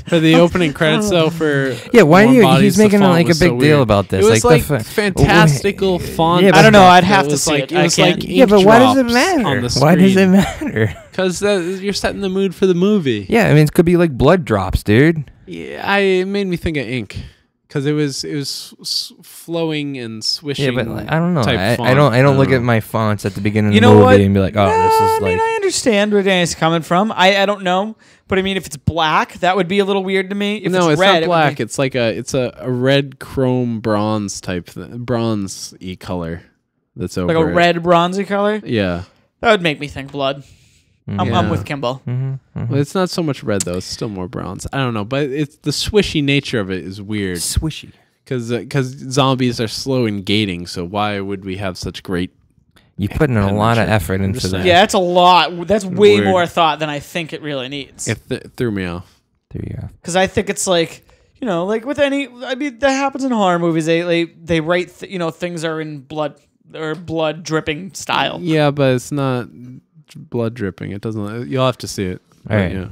For the opening credits though, why are you? He's making like a big deal about this. It was like fantastical font. Yeah, I don't know. I'd have to see it. It was like but why does it matter? Why does it matter? Because you're setting the mood for the movie. Yeah, I mean it could be like blood drops, dude. Yeah, it made me think of ink. because it was flowing and swishing. Yeah, but like, I don't know. type I font. don't look know. at my fonts at the beginning You of the know movie what? and be like, oh, No, this is I mean, like. I understand where Danny's coming from. I don't know, but I mean, if it's black, that would be a little weird to me. If No, it's red, not black. it would be, It's like it's a red chrome bronze type bronze-y color that's over like a it. red bronzy color. Yeah. That would make me think blood. I'm Yeah. with Kimball. Well, it's not so much red though. It's still more bronze. I don't know, but it's the swishy nature of it is weird Swishy. because zombies are slow in gating. So why would we have such great? You put in a lot of effort into just that. saying. Yeah, that's a lot. That's way Weird. more thought than I think it really needs. It threw me off. There you go. Because I think it's like, like with any, I mean, that happens in horror movies. They write, things are in blood or blood dripping style. Yeah, but it's not blood dripping. It doesn't. You'll have to see it. All right. Yeah.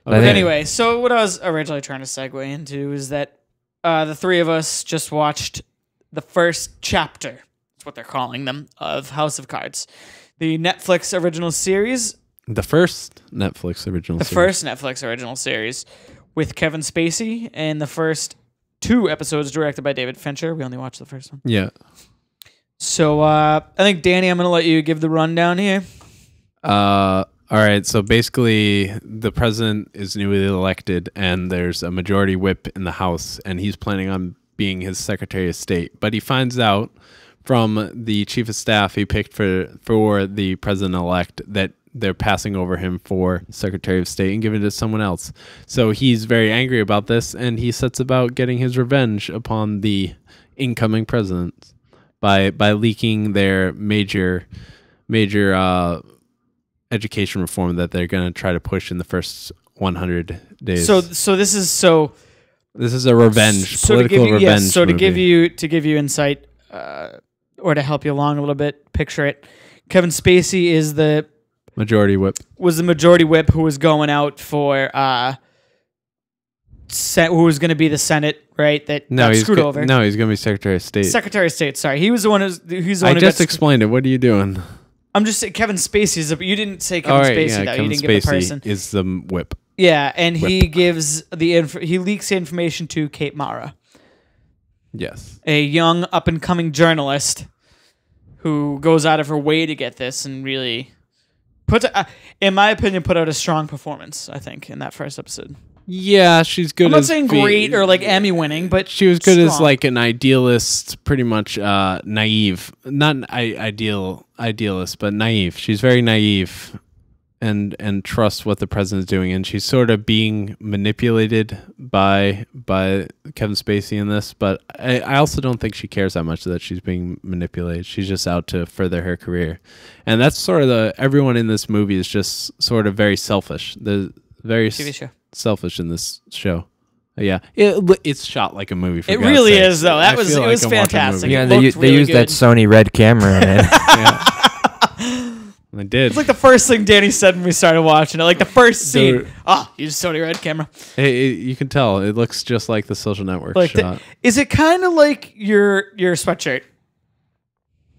But Okay. anyway, so what I was originally trying to segue into is that the three of us just watched the first chapter, that's what they're calling them, of House of Cards, the Netflix original series, The first Netflix original. series with Kevin Spacey, and the first 2 episodes directed by David Fincher. We only watched the first one. Yeah. So I think, Danny, I'm going to let you give the rundown here. All right. So basically, the president is newly elected, and there's a majority whip in the House, and he's planning on being his Secretary of State. But he finds out from the chief of staff he picked for the president-elect that they're passing over him for Secretary of State and giving it to someone else. So he's very angry about this, and he sets about getting his revenge upon the incoming president by leaking their major education reform that they're going to try to push in the first 100 days. So this is This is a revenge, So to political give you, revenge. yes, so to movie. give you insight, or to help you along a little bit, picture it. Kevin Spacey Majority whip. was the majority whip who was going out for who was going to be the Senate, right? That No, got he's screwed over. No, he's going to be Secretary of State. Secretary of State. Sorry, he was the one who's the I one who just got explained it. What are you doing? I'm just saying Kevin Spacey is. You didn't say Kevin All right, Spacey yeah, though. Kevin You didn't give the Spacey person. is the whip. Yeah, and he gives he leaks the information to Kate Mara, Yes. a young up and coming journalist who goes out of her way to get this and really in my opinion, put out a strong performance, I think, in that first episode. Yeah, she's good. I'm not as saying great or like Emmy winning, but she was good as strong. like an idealist, pretty much naive. Not idealist, but naive. She's very naive and trusts what the president's doing, and she's sort of being manipulated by Kevin Spacey in this. But I also don't think she cares that much that she's being manipulated. She's just out to further her career, and that's sort of everyone in this movie is just sort of very selfish. The very TV show. selfish in this show. Yeah, it's shot like a movie. For It God's really sake. is, though. I It was feel like I'm watching a fantastic. movie. Yeah, It they looked really used that good. Sony Red camera in it. I did. It's like the first thing Danny said when we started watching it. Like the first scene. Dude. Use Sony Red camera. You can tell it looks just like the Social Network Like, shot. is it kind of like your sweatshirt?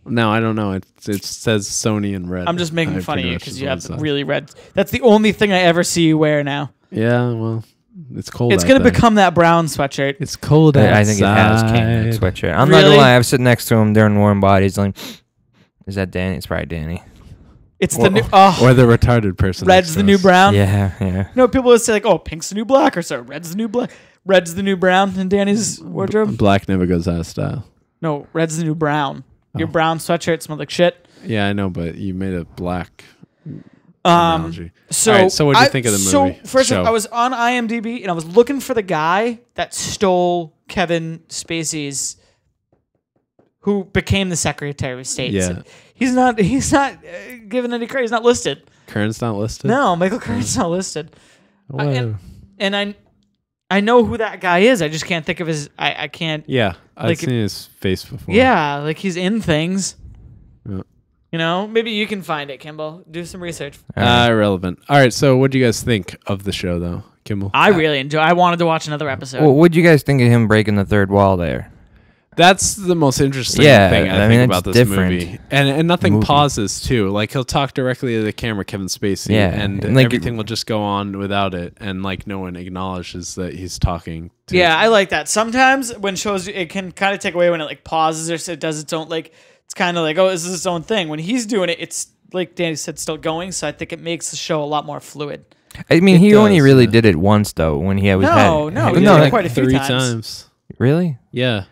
No, I don't know. It says Sony in red. I'm just making I fun of pretty you much because is you what have it says. really red. That's the only thing I ever see you wear now. Yeah, well, it's cold. It's out gonna there. become that brown sweatshirt. It's cold outside. I think it has King sweatshirt. I'm not Really? gonna lie. I was sitting next to him during Warm Bodies. Like, is that Danny? It's probably Danny. It's the new. Oh, Or the retarded person. red's next the to new us. brown. Yeah. No, people would say like, "Oh, pink's the new black," or so. Red's the new black. Red's the new brown in Danny's wardrobe. Black never goes out of style. No, red's the new brown. Your Oh. brown sweatshirt smelled like shit. Yeah, I know, but you made a black analogy. So, All right, so what'd you think of the movie? So first, Show. I was on IMDb and I was looking for the guy that stole Kevin Spacey's, who became the Secretary of State. Yeah. So he's not given any credit. He's not listed. Kern's not listed. No, Michael Curtin's not listed. Whoa. And I know who that guy is. I just can't think of his. I can't. Yeah, I've Like- seen his face before. Yeah, like he's in things. Yeah. You know, maybe you can find it, Kimball. Do some research. Irrelevant. All right, so what do you guys think of the show, though, Kimball? I really enjoy. I wanted to watch another episode. Well, what'd you guys think of him breaking the third wall there? That's the most interesting Yeah, thing I I mean, think it's about this different movie. And nothing movie. pauses too. Like he'll talk directly to the camera, Kevin Spacey, Yeah, and and, like, everything will just go on without it, and like no one acknowledges that he's talking. To Yeah, I like that. Sometimes when shows, it can kind of take away when it like pauses or it does its own, like, it's kind of like, oh, this is its own thing. When he's doing it, it's like Danny said, still going. So I think it makes the show a lot more fluid. I mean, It he only does, really yeah. did it once though when he was No, had, he no, did it like, quite a few 3 times. times. really. Yeah.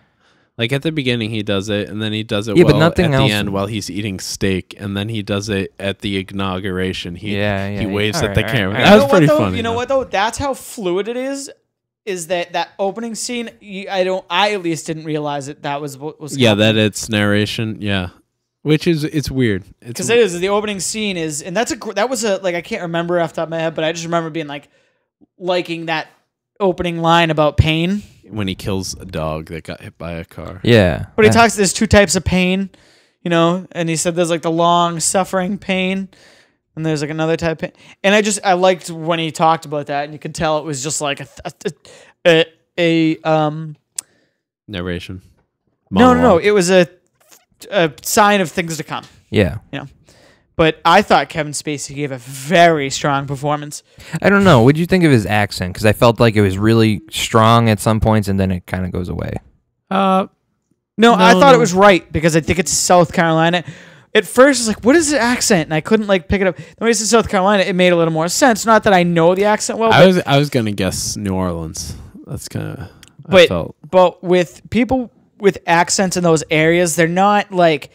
Like at the beginning he does it, and then he does it Yeah, but well nothing at else- the end while he's eating steak, and then he does it at the inauguration. He Yeah, he waves all at the right, camera. all right. That You was know pretty what, though? funny. You know though. what though? That's how fluid it is that opening scene. I at least didn't realize that was what was. Yeah, that it's narration. Yeah, which is it's weird. Because it is the opening scene is, and that was a like I can't remember off the top of my head, but I just remember being like liking that opening line about pain. when he kills a dog that got hit by a car. Yeah, But he talks. There's two types of pain, and he said there's like the long suffering pain, and there's like another type of pain. And I liked when he talked about that, and you could tell it was just like a Narration. no, it was a sign of things to come. Yeah, But I thought Kevin Spacey gave a very strong performance. I don't know. What'd you think of his accent? Because I felt like it was really strong at some points, and then it kind of goes away. No, I thought it was right because I think it's South Carolina. At first, it's like, what is the accent? And I couldn't like pick it up. When it's in South Carolina, it made a little more sense. Not that I know the accent well, I was gonna guess New Orleans. That's kind of. I but felt but with people with accents in those areas, they're not like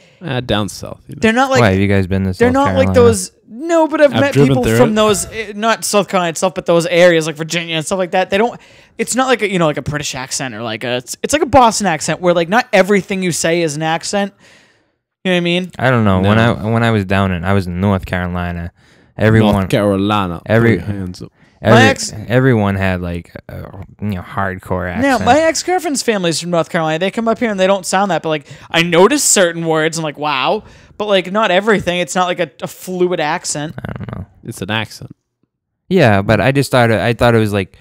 down south. You know? they're not like Why have you guys been to? they're South not Carolina? like those. No, but I've met driven people through from it. those, not South Carolina itself, but those areas like Virginia and stuff like that. They don't. It's not like like a British accent or like it's like a Boston accent where like not everything you say is an accent. You know what I mean? I don't know. No. When I was in North Carolina, everyone North Carolina. every- Put your hands up. everyone had like a hardcore Now, accent. my ex girlfriend's family's from North Carolina. They come up here and they don't sound that, but like I notice certain words. I'm like, wow, but like not everything. It's not like a fluid accent. I don't know. It's an accent. Yeah, but I thought it was like,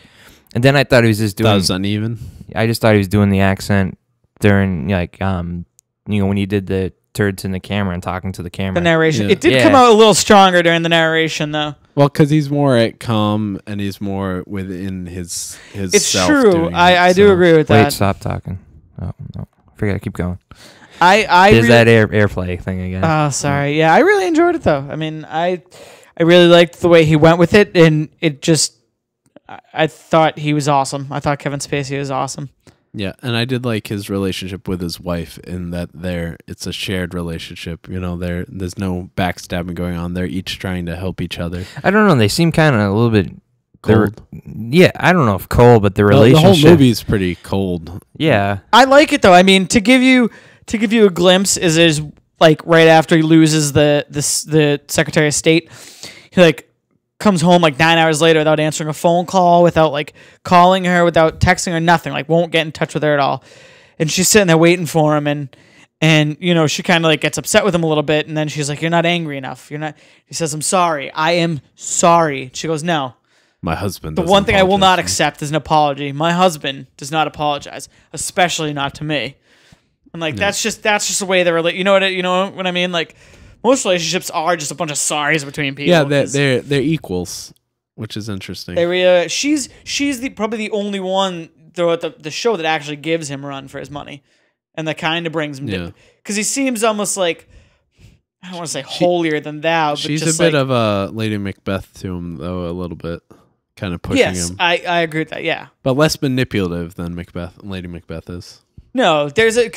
and then I thought he was just That doing. was uneven. I just thought he was doing the accent during like when he did the turds in the camera and talking to the camera. The narration. Yeah. It did Yeah. come out a little stronger during the narration, though. Well, because he's more at calm and he's more within his. It's self true. doing I it, do so- agree with Wait, that. stop talking. Oh no, forget it. Keep going. I There's really, that airplay thing again. Oh, sorry. Yeah, I really enjoyed it though. I mean, I really liked the way he went with it, and it just, I thought he was awesome. I thought Kevin Spacey was awesome. Yeah, and I did like his relationship with his wife in that it's a shared relationship. There's no backstabbing going on. They're each trying to help each other. I don't know. They seem kind of a little bit Cold. Yeah, I don't know if cold, but the The relationship. whole movie's pretty cold. Yeah, I like it though. I mean, to give you a glimpse is like right after he loses the Secretary of State, he like comes home like 9 hours later without answering a phone call, without like calling her, without texting her, nothing. Like won't get in touch with her at all. And she's sitting there waiting for him, and she kind of like gets upset with him a little bit, and then she's like, "You're not angry enough. You're not." He says, "I'm sorry. I am sorry." She goes, "No. My husband. The doesn't one thing I will apologize not for me." accept is an apology. My husband does not apologize, especially not to me." And like that's just the way they relate. You know what I mean? Like most relationships are just a bunch of sorries between people. Yeah, 'cause they're equals, which is interesting. she's probably the only one throughout the show that actually gives him a run for his money, and that kind of brings him Yeah. because he seems almost like, I don't want to say holier than thou, but She's just a bit like, of a Lady Macbeth to him, though, a little bit, kind of pushing yes, him, I agree with that. Yeah. but less manipulative than Lady Macbeth is. No, there's a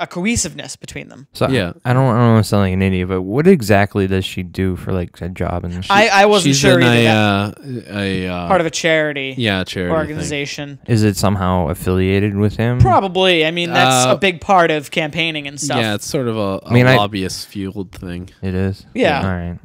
cohesiveness between them. so Yeah. I don't want to sound like an idiot, but what exactly does she do for like a job in the show? I wasn't She's sure in either. a Part of a charity charity organization. Is it somehow affiliated with him? Probably. I mean, that's Uh, a big part of campaigning and thing. stuff. Yeah, it's sort of a I mean, lobbyist fueled thing. It is. Yeah. All right.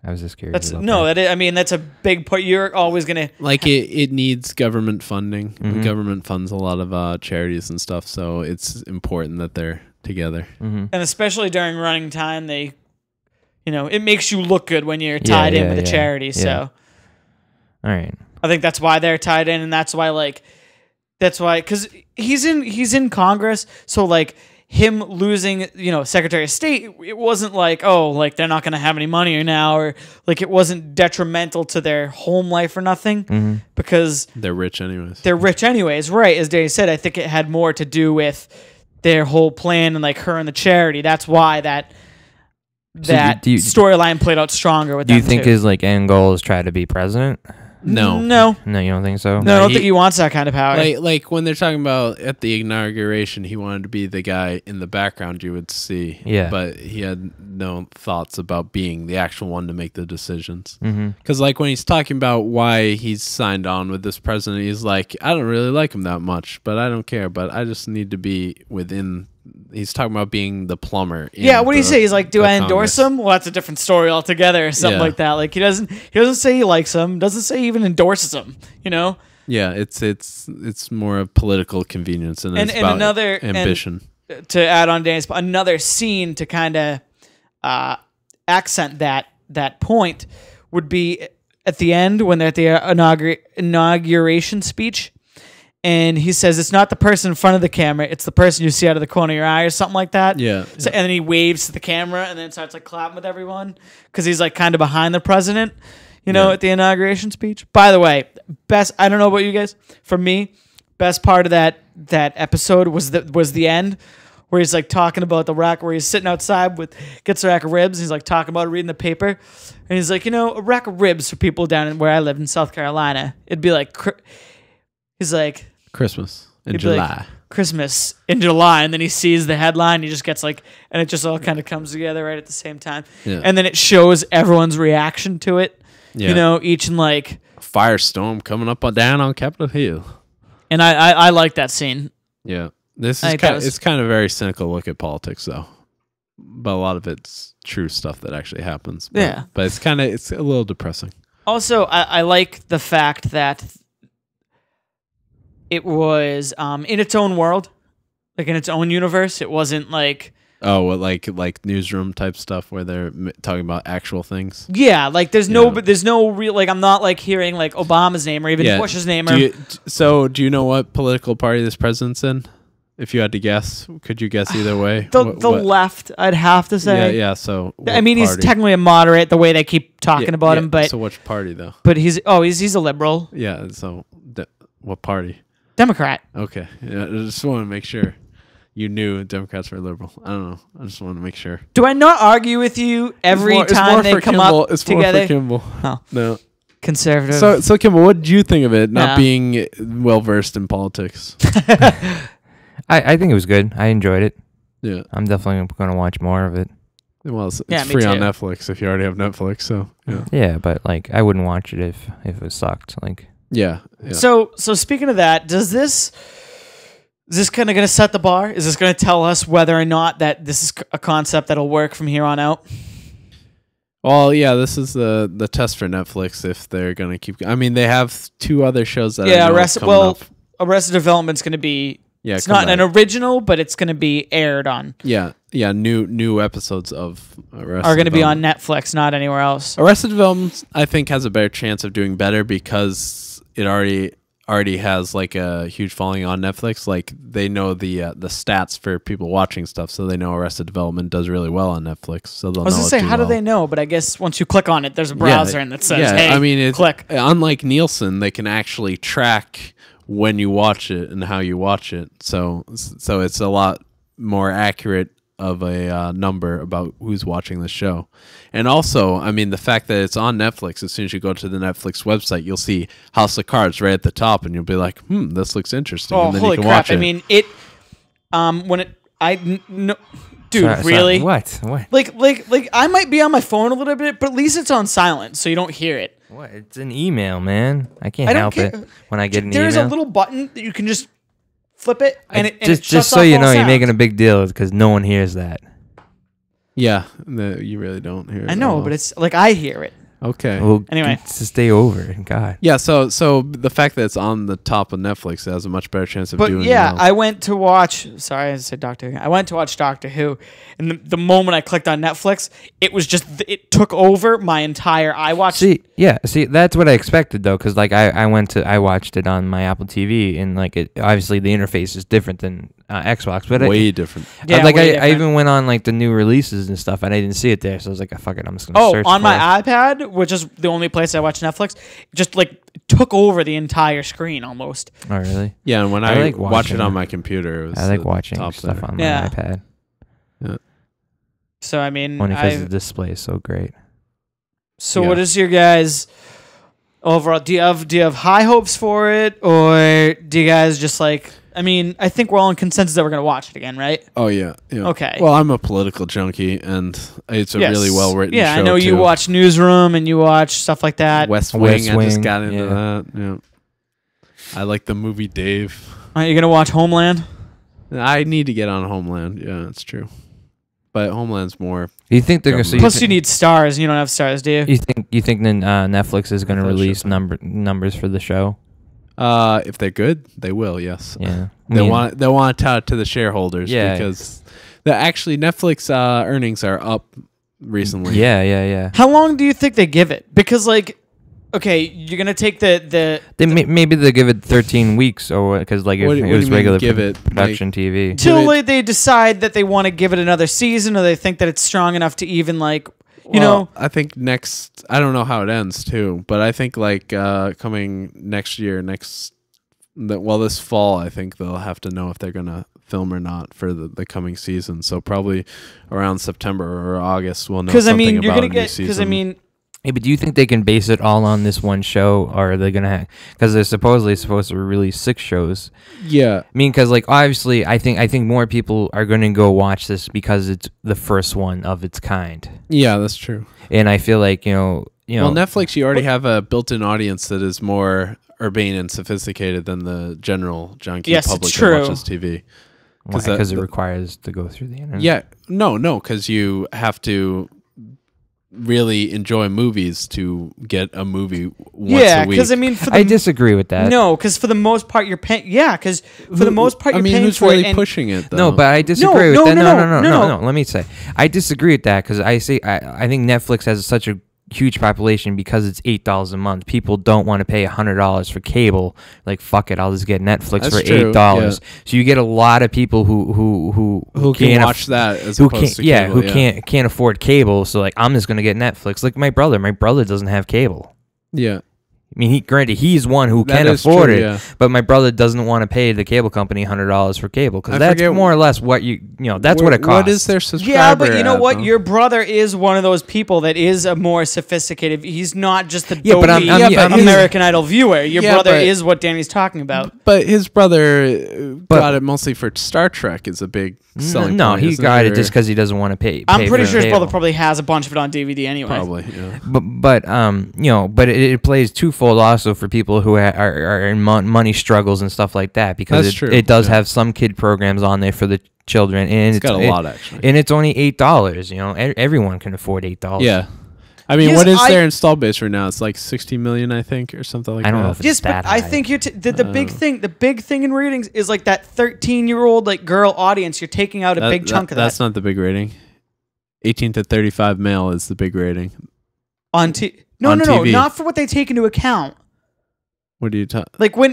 I was just curious. That's about no. that. I mean, that's a big part. You're always gonna. Like it needs government funding. Mhm. The government funds a lot of charities and stuff, so it's important that they're together. Mhm. And especially during running time, it makes you look good when you're tied in with a charity. yeah. So All right. I think that's why they're tied in, and that's why like That's why, because he's in Congress, so like him losing, Secretary of State, it wasn't like, oh, like they're not going to have any money now, or like it wasn't detrimental to their home life or nothing, because They're rich anyways. they're rich anyways, right? As Dave said, I think it had more to do with their whole plan and like her and the charity. That's why that storyline played out stronger with Do them you think too. his like end goal is try to be president? No. No, No, you don't think so? I don't he- think he wants that kind of power. Like when they're talking about at the inauguration, he wanted to be the guy in the background you would see. Yeah. But he had no thoughts about being the actual one to make the decisions. Mm-hmm. Because like when he's talking about why he's signed on with this president, he's like, I don't really like him that much, but I don't care. But I just need to be within. He's talking about being the plumber. Yeah, what do you say? He's like, do the I endorse Congress. him? Well, that's a different story altogether, or something Yeah. like that. Like he doesn't say he likes him, doesn't say he even endorses him. Yeah, it's more of political convenience and it's And about another- ambition. To add on Danny's, another scene to kind of accent that point would be at the end when they're at the inauguration speech. And he says, it's not the person in front of the camera, it's the person you see out of the corner of your eye or something like that. Yeah. So, and then he waves to the camera and then starts like clapping with everyone because he's like kind of behind the president, at the inauguration speech. By the way, I don't know about you guys, for me, best part of that episode was the end where he's like talking about the rack, where he's sitting outside gets a rack of ribs. And he's like talking about it, reading the paper. And he's like, a rack of ribs for people down in where I live in South Carolina. It'd be like, he's like, Christmas in He'd be like, July. Christmas in July, and then he sees the headline. He just gets and it just all kind of comes together right at the same time. Yeah. And then it shows everyone's reaction to it. Yeah. Each in like. Firestorm coming up down on Capitol Hill. And I like that scene. Yeah, this I is think that kind. was- It's kind of a very cynical look at politics, though. But a lot of it's true stuff that actually happens. But, Yeah. but it's a little depressing. Also, I like the fact that it was in its own world, like in its own universe. It wasn't like. Oh, what, like newsroom type stuff where they're talking about actual things. Yeah, like there's Yeah. no real, like I'm not like hearing like Obama's name or even Bush's name. Do you know what political party this president's in? If you had to guess, could you guess either way? The What- left, I'd have to say. Yeah. So I mean, he's party? technically a moderate the way they keep talking Yeah, about yeah, him, but so which party though? he's a liberal Yeah. So what party? Democrat. Okay. Yeah, I just want to make sure you knew Democrats were liberal. I don't know. I just want to make sure. Do I not argue with you every It's time more they for come Kimball. up It's together? more for Kimball. Oh. No. Conservative. So Kimball, what did you think of it? Not Yeah. being well versed in politics. I think it was good. I enjoyed it. Yeah. I'm definitely going to watch more of it. Well, it's Yeah, me free on too. Netflix if you already have Netflix. So yeah. Yeah, but like I wouldn't watch it if it sucked. Like Yeah. So speaking of that, is this kind of going to set the bar? Is this going to tell us whether or not that this is a concept that'll work from here on out? Well, yeah, this is the test for Netflix if they're gonna keep. I mean, they have two other shows that Yeah, I know coming up. Arrested Development's going to be. Yeah, It's come not back. an original, but it's going to be aired on. Yeah, new episodes of Arrested Are going to be on Development. Netflix, not anywhere else. Arrested Development, I think, has a better chance of doing better because it already has like a huge following on Netflix. Like they know the stats for people watching stuff, so they know Arrested Development does really well on Netflix. So they'll I was know going it to say, do how do well. they know? But I guess once you click on it, there's a browser and that says, hey, I mean, click. Unlike Nielsen, they can actually track when you watch it and how you watch it. So it's a lot more accurate of a number about who's watching the show. And also, I mean, the fact that it's on Netflix, as soon as you go to the Netflix website, you'll see House of Cards right at the top, and you'll be like, this looks interesting. Oh, and then holy you can crap. watch it. I mean, dude, Sorry, really? What? What? Like I might be on my phone a little bit, but at least it's on silent, so you don't hear it. What? It's an email, man. I can't I don't help care. it when I get an There's email. a little button that you can just flip it, and it just shuts so off you all know, you're sounds. making a big deal because no one hears that. yeah, you really don't hear it. I at know, all. but it's like I hear it. Okay. Well, Anyway. to stay over. God. Yeah, so the fact that it's on the top of Netflix has a much better chance of But doing yeah, well. I went to watch. Sorry, I said Doctor Who. I went to watch Doctor Who, and the moment I clicked on Netflix, it was just it took over my entire. I watched. See, that's what I expected though, because like I watched it on my Apple TV, and like it obviously the interface is different than Xbox, but way different. Yeah, like way I different. even went on like the new releases and stuff, and I didn't see it there, so I was like, oh, fuck it, I'm just gonna search on for my it. iPad, which is the only place I watch Netflix, just like took over the entire screen almost. Oh really? Yeah, and when I I, like watch watching it on it. my computer, it was I like the watching top stuff there. on my Yeah. iPad So I mean, only because the display is so great. so Yeah. what is your guys' overall? Do you have high hopes for it, or do you guys just like? I mean, I think we're all in consensus that we're gonna watch it again, right? Oh yeah, yeah. Okay. Well, I'm a political junkie, and it's a Yes. really well written. Yeah, show I know you too. watch Newsroom and you watch stuff like that. West West Wing. I just Wing, got into yeah. that. Yeah. I like the movie Dave. Are you gonna watch Homeland? I need to get on Homeland. Yeah, that's true. But Homeland's more. You think they're gonna? So Plus, you need stars. You don't have stars, do you? you think then Netflix is gonna thought it release should. numbers for the show? If they're good, they will. Yes. Yeah, They want to tout it to the shareholders. Yeah. Because actually Netflix earnings are up recently. Yeah. How long do you think they give it? Because like, okay, you're gonna take the Maybe they'll give it 13 weeks, or because like if What do it you was mean regular give it? production TV. till Give it- they decide that they want to give it another season, or they think that it's strong enough to even like, you Well, know. I think next. I don't know how it ends too, but I think like coming next year, this fall, I think they'll have to know if they're gonna film or not for the coming season. So probably around September or August, we'll know. Because I something mean, you're about gonna a new get. Because I season. mean, Hey, but do you think they can base it all on this one show, or are they gonna? Because they're supposedly supposed to release 6 shows. yeah, I mean, because like obviously, I think more people are gonna go watch this because it's the first one of its kind, yeah, that's true. and I feel like you know. Well, Netflix, you already have a built-in audience that is more urbane and sophisticated than the general junkie Yes, it's public that true. watches TV. because it the- requires to go through the internet. Yeah, no, because you have to really enjoy movies to get a movie once yeah, a week. because I mean, for the I disagree with that. no, because for the most part you're paying. Yeah, because for the most part I you're mean, paying who's for really it. And pushing it though? No, but I disagree with no, that. no, No. Let me say, I disagree with that because I think Netflix has such a huge population because it's $8 a month. People don't want to pay $100 for cable. Like fuck it, I'll just get Netflix That's for true, $8. So you get a lot of people who who can watch that as who opposed can't to cable, who can't afford cable. So like I'm just gonna get Netflix. Like my brother doesn't have cable. Yeah, I mean, granted, he's one who That can is afford true, it, yeah. but my brother doesn't want to pay the cable company $100 for cable because I that's forget more or less what that's what it costs. What is their subscriber? yeah, but you know ad, what? though? Your brother is one of those people that is a more sophisticated. He's not just the Yeah, but dopey I'm American Idol viewer. Your Yeah, brother but- is what Danny's talking about. But his brother got it mostly for Star Trek. Is a big selling No, point, he isn't got it Or- just because he doesn't want to pay. I'm pretty for sure his cable. brother probably has a bunch of it on DVD anyway. probably. Yeah. But it plays twofold also for people who are in money struggles and stuff like that because That's true, it does yeah. have some kid programs on there for the children and It's got a lot actually. and it's only $8. Everyone can afford $8. Yeah. I mean, Yes, what is their install base right now? It's like 60 million, I think, or something like I don't that. know if it's Yes, but that I high. think you're the big thing in ratings is like that 13-year-old like girl audience. You're taking out a big chunk of That's that not the big rating. 18 to 35 male is the big rating. on No, on no, TV. not for what they take into account. What do you talk? Like when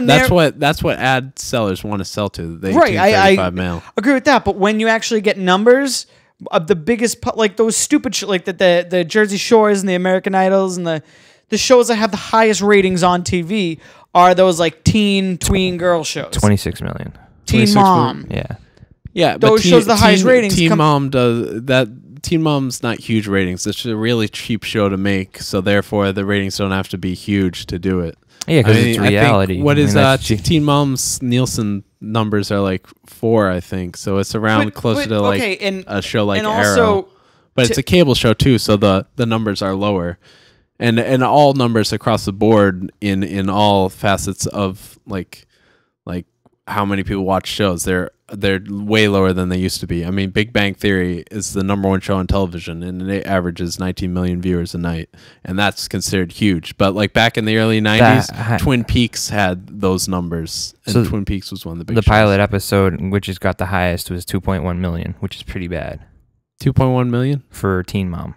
That's they're that's what ad sellers want to sell to. The 18 right. to I 35 male. agree with that, but when you actually get numbers of the biggest, like those stupid like the Jersey Shores and the American Idols and the shows that have the highest ratings on TV are those like tween girl shows. 26 million. Teen 26 Mom. Yeah. Yeah, Those shows the highest ratings Teen come- Mom does that. Teen Mom's not huge ratings. It's a really cheap show to make, so therefore the ratings don't have to be huge to do it. Yeah, because I mean, it's I think- reality. What I mean, is that's Teen Mom's Nielsen numbers are like 4, I think. So it's around closer to like okay, and a show like and Arrow. also But it's a cable show too, so the numbers are lower, and all numbers across the board in all facets of like how many people watch shows. They're way lower than they used to be. I mean, Big Bang Theory is the #1 show on television, and it averages 19 million viewers a night, and that's considered huge. But like back in the early 90s, Twin Peaks had those numbers, and So Twin Peaks was one of the big The shows. pilot episode, which has got the highest, was 2.1 million, which is pretty bad 2.1 million for Teen Mom.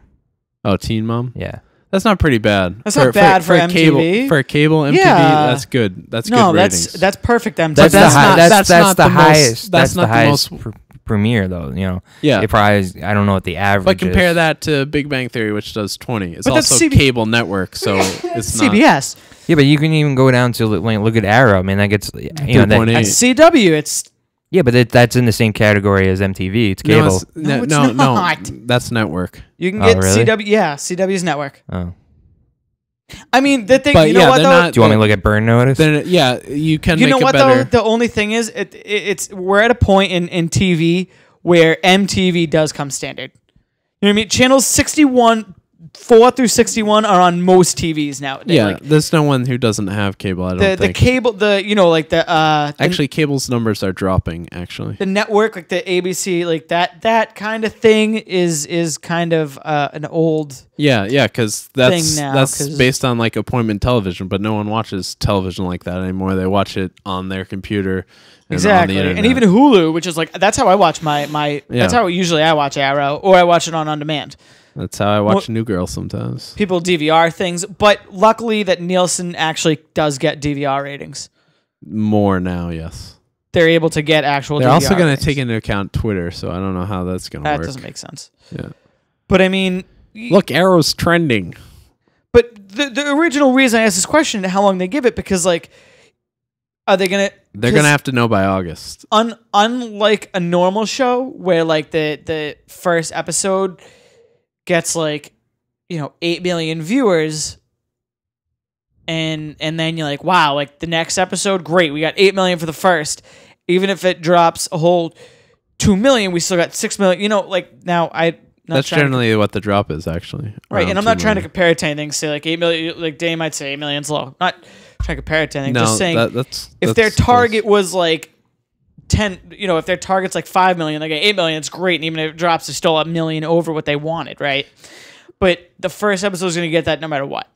Oh, Teen Mom. Yeah. That's not pretty bad. That's not bad for MTV. For a cable MTV, Yeah. that's good. That's No, good ratings. that's perfect MTV. That's that's the not- that's not the the most- highest. that's That's not the the highest most- premiere though. You know. yeah. It probably is, I don't know what the average. But compare is. that to Big Bang Theory, which does 20. It's But that's also CB cable network, so it's not. CBS. Yeah, but you can even go down to look at Arrow. Man, that gets you know that. 2.8. At CW, it's Yeah, but that's in the same category as MTV. It's No, cable. it's, No, no, it's no, not. that's network. you can Oh, get really? CW. Yeah, CW's network. Oh. I mean, the thing. But You know yeah, what they're though? not- Do you want me to look at Burn Notice? Then yeah, you can You make know it what better. though? The only thing is, it's we're at a point in TV where MTV does come standard. You know what I mean? Channels 61, 4 through 61 are on most TVs now. Yeah, Like, there's no one who doesn't have cable. I don't the think. cable, like the Actually, cable's numbers are dropping. Actually, the network, like the ABC, like that kind of thing is kind of an old. yeah, because that's Thing now, that's 'cause- based on like appointment television, but no one watches television like that anymore. They watch it on their computer. And Exactly, on the and internet. even Hulu, which is like that's how I watch my Yeah. that's how usually I watch Arrow, or I watch it on demand. That's how I watch New Girl sometimes. People DVR things, but luckily that Nielsen actually does get DVR ratings. More now, yes. They're able to get actual. They're DVR also going ratings. to take into account Twitter, so I don't know how that's going to That work. doesn't make sense. Yeah. But I mean, Look, Arrow's trending. But the original reason I asked this question, how long they give it, because like, are they gonna? They're going to have to know by August. Unlike a normal show where like the first episode gets like 8 million viewers, and then you're like, wow, like the next episode, great, we got 8 million for the first. Even if it drops a whole 2 million, we still got 6 million. Like now That's generally what the drop is, actually. right, around and I'm not 2 trying to million. compare it to anything. Say like 8 million, like Dane might say 8 million's low. Not trying to compare it to anything. No, just saying that's if their close. target was like 10, if their target's like 5 million, they get 8 million, it's great. And even if it drops, they're still a million over what they wanted, right? But the first episode is going to get that no matter what.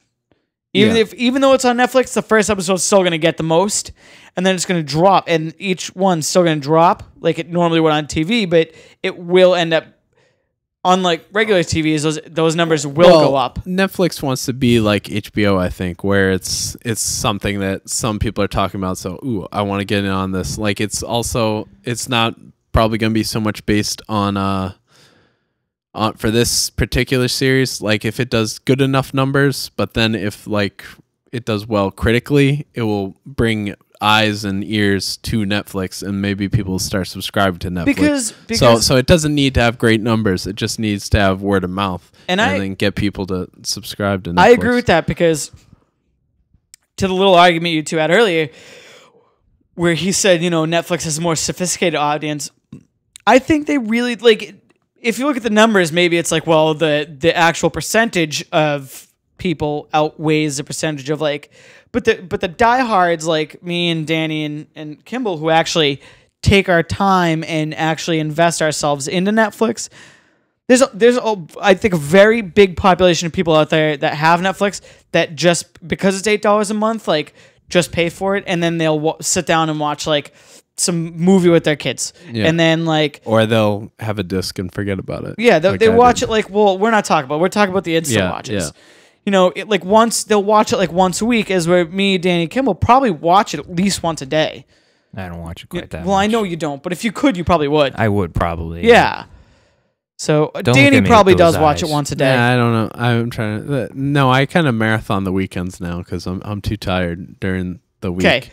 Even though it's on Netflix, the first episode's still going to get the most, and then it's going to drop, and each one's still going to drop like it normally would on TV, but it will end up, unlike regular TVs, those numbers will go up. Netflix wants to be like HBO, I think, where it's something that some people are talking about. So, I want to get in on this. Like, it's not probably going to be so much based on for this particular series. Like, if it does good enough numbers, but then if like it does well critically, it will bring eyes and ears to Netflix, and maybe people will start subscribing to Netflix. Because So it doesn't need to have great numbers. It just needs to have word of mouth, And then get people to subscribe to Netflix. I agree with that, because to the little argument you two had earlier, where he said, Netflix has a more sophisticated audience. I think they really like. If you look at the numbers, maybe it's like, well, the actual percentage of people outweighs the percentage of like, but the diehards like me and Danny and Kimball, who actually take our time and actually invest ourselves into Netflix. There's I think a very big population of people out there that have Netflix that just because it's $8 a month, like just pay for it, and then they'll sit down and watch like some movie with their kids, and then like, or they'll have a disc and forget about it. yeah, like they I watch did. it like, well, we're talking about the instant watches. Yeah. Like once they'll watch it like once a week, is where me, Danny, Kimball probably watch it at least once a day. I don't watch it quite that Well, much. I know you don't, but if you could, you probably would. I would probably. Yeah. So Don't look Danny at me probably with those does watch it eyes. once a day. Yeah, I don't know. I'm trying to. No, I kind of marathon the weekends now because I'm too tired during the week. Okay.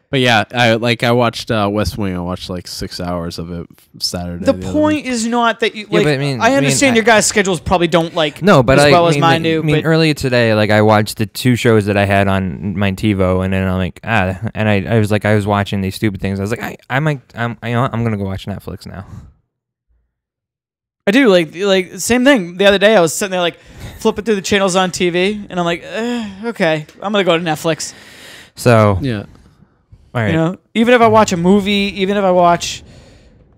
But yeah, I watched West Wing. I watched like 6 hours of it Saturday. The other point week. is not that you Yeah, like. but I mean- I understand your guys' schedules probably don't like No, but as I well as mean, mine do. I mean, but earlier today, like I watched the 2 shows that I had on my TiVo, and then I'm like, and I was like, I was watching these stupid things. I was like, I'm gonna go watch Netflix now. I do like same thing. The other day I was sitting there like flipping through the channels on TV, and I'm like, okay, I'm gonna go to Netflix. So Yeah. All right. You know, even if I watch a movie, even if I watch,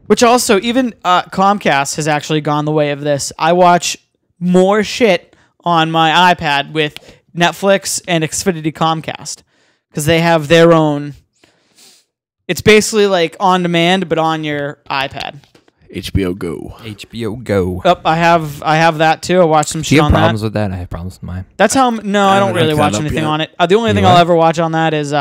which also even Comcast has actually gone the way of this. I watch more shit on my iPad with Netflix and Xfinity Comcast because they have their own. It's basically like on demand, but on your iPad. HBO Go. HBO Go. Oh, I have that too. I watch some Do shit you have on that. problems with that? I have problems with mine. That's how. No, I don't haven't really hooked watch that up anything yet. on it. The only thing You I'll what? ever watch on that is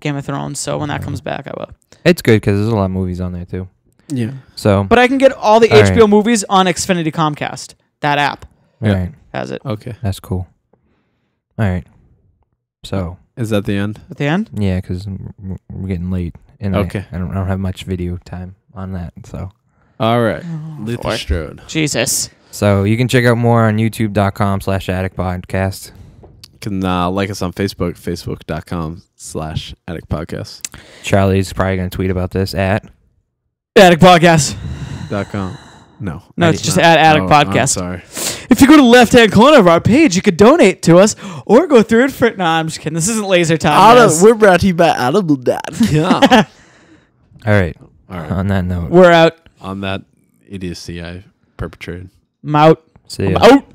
Game of Thrones. So when that comes back, I will. It's good because there's a lot of movies on there too. Yeah. So, But I can get all the All HBO right. movies on Xfinity Comcast. That app all right, has it. Okay. that's cool. All right. So, Is that the end? At the end, yeah, because we're getting late, and Okay. I don't have much video time on that. All right. Oh, Luther boy. Strode. Jesus. So you can check out more on YouTube.com/Attic Podcast. You can like us on Facebook, Facebook.com/Attic Podcast. Charlie's probably gonna tweet about this at. Attic Podcast. .com. No. No, I it's did just not. at Attic Oh, Podcast. I'm sorry. If you go to the left-hand corner of our page, you could donate to us or go through it for. Nah, I'm just kidding. This isn't laser time. guys. We're brought to you by Audible.com. All right. All right. On that note, We're out. On that idiocy I perpetrated. I'm out. see I'm ya. out.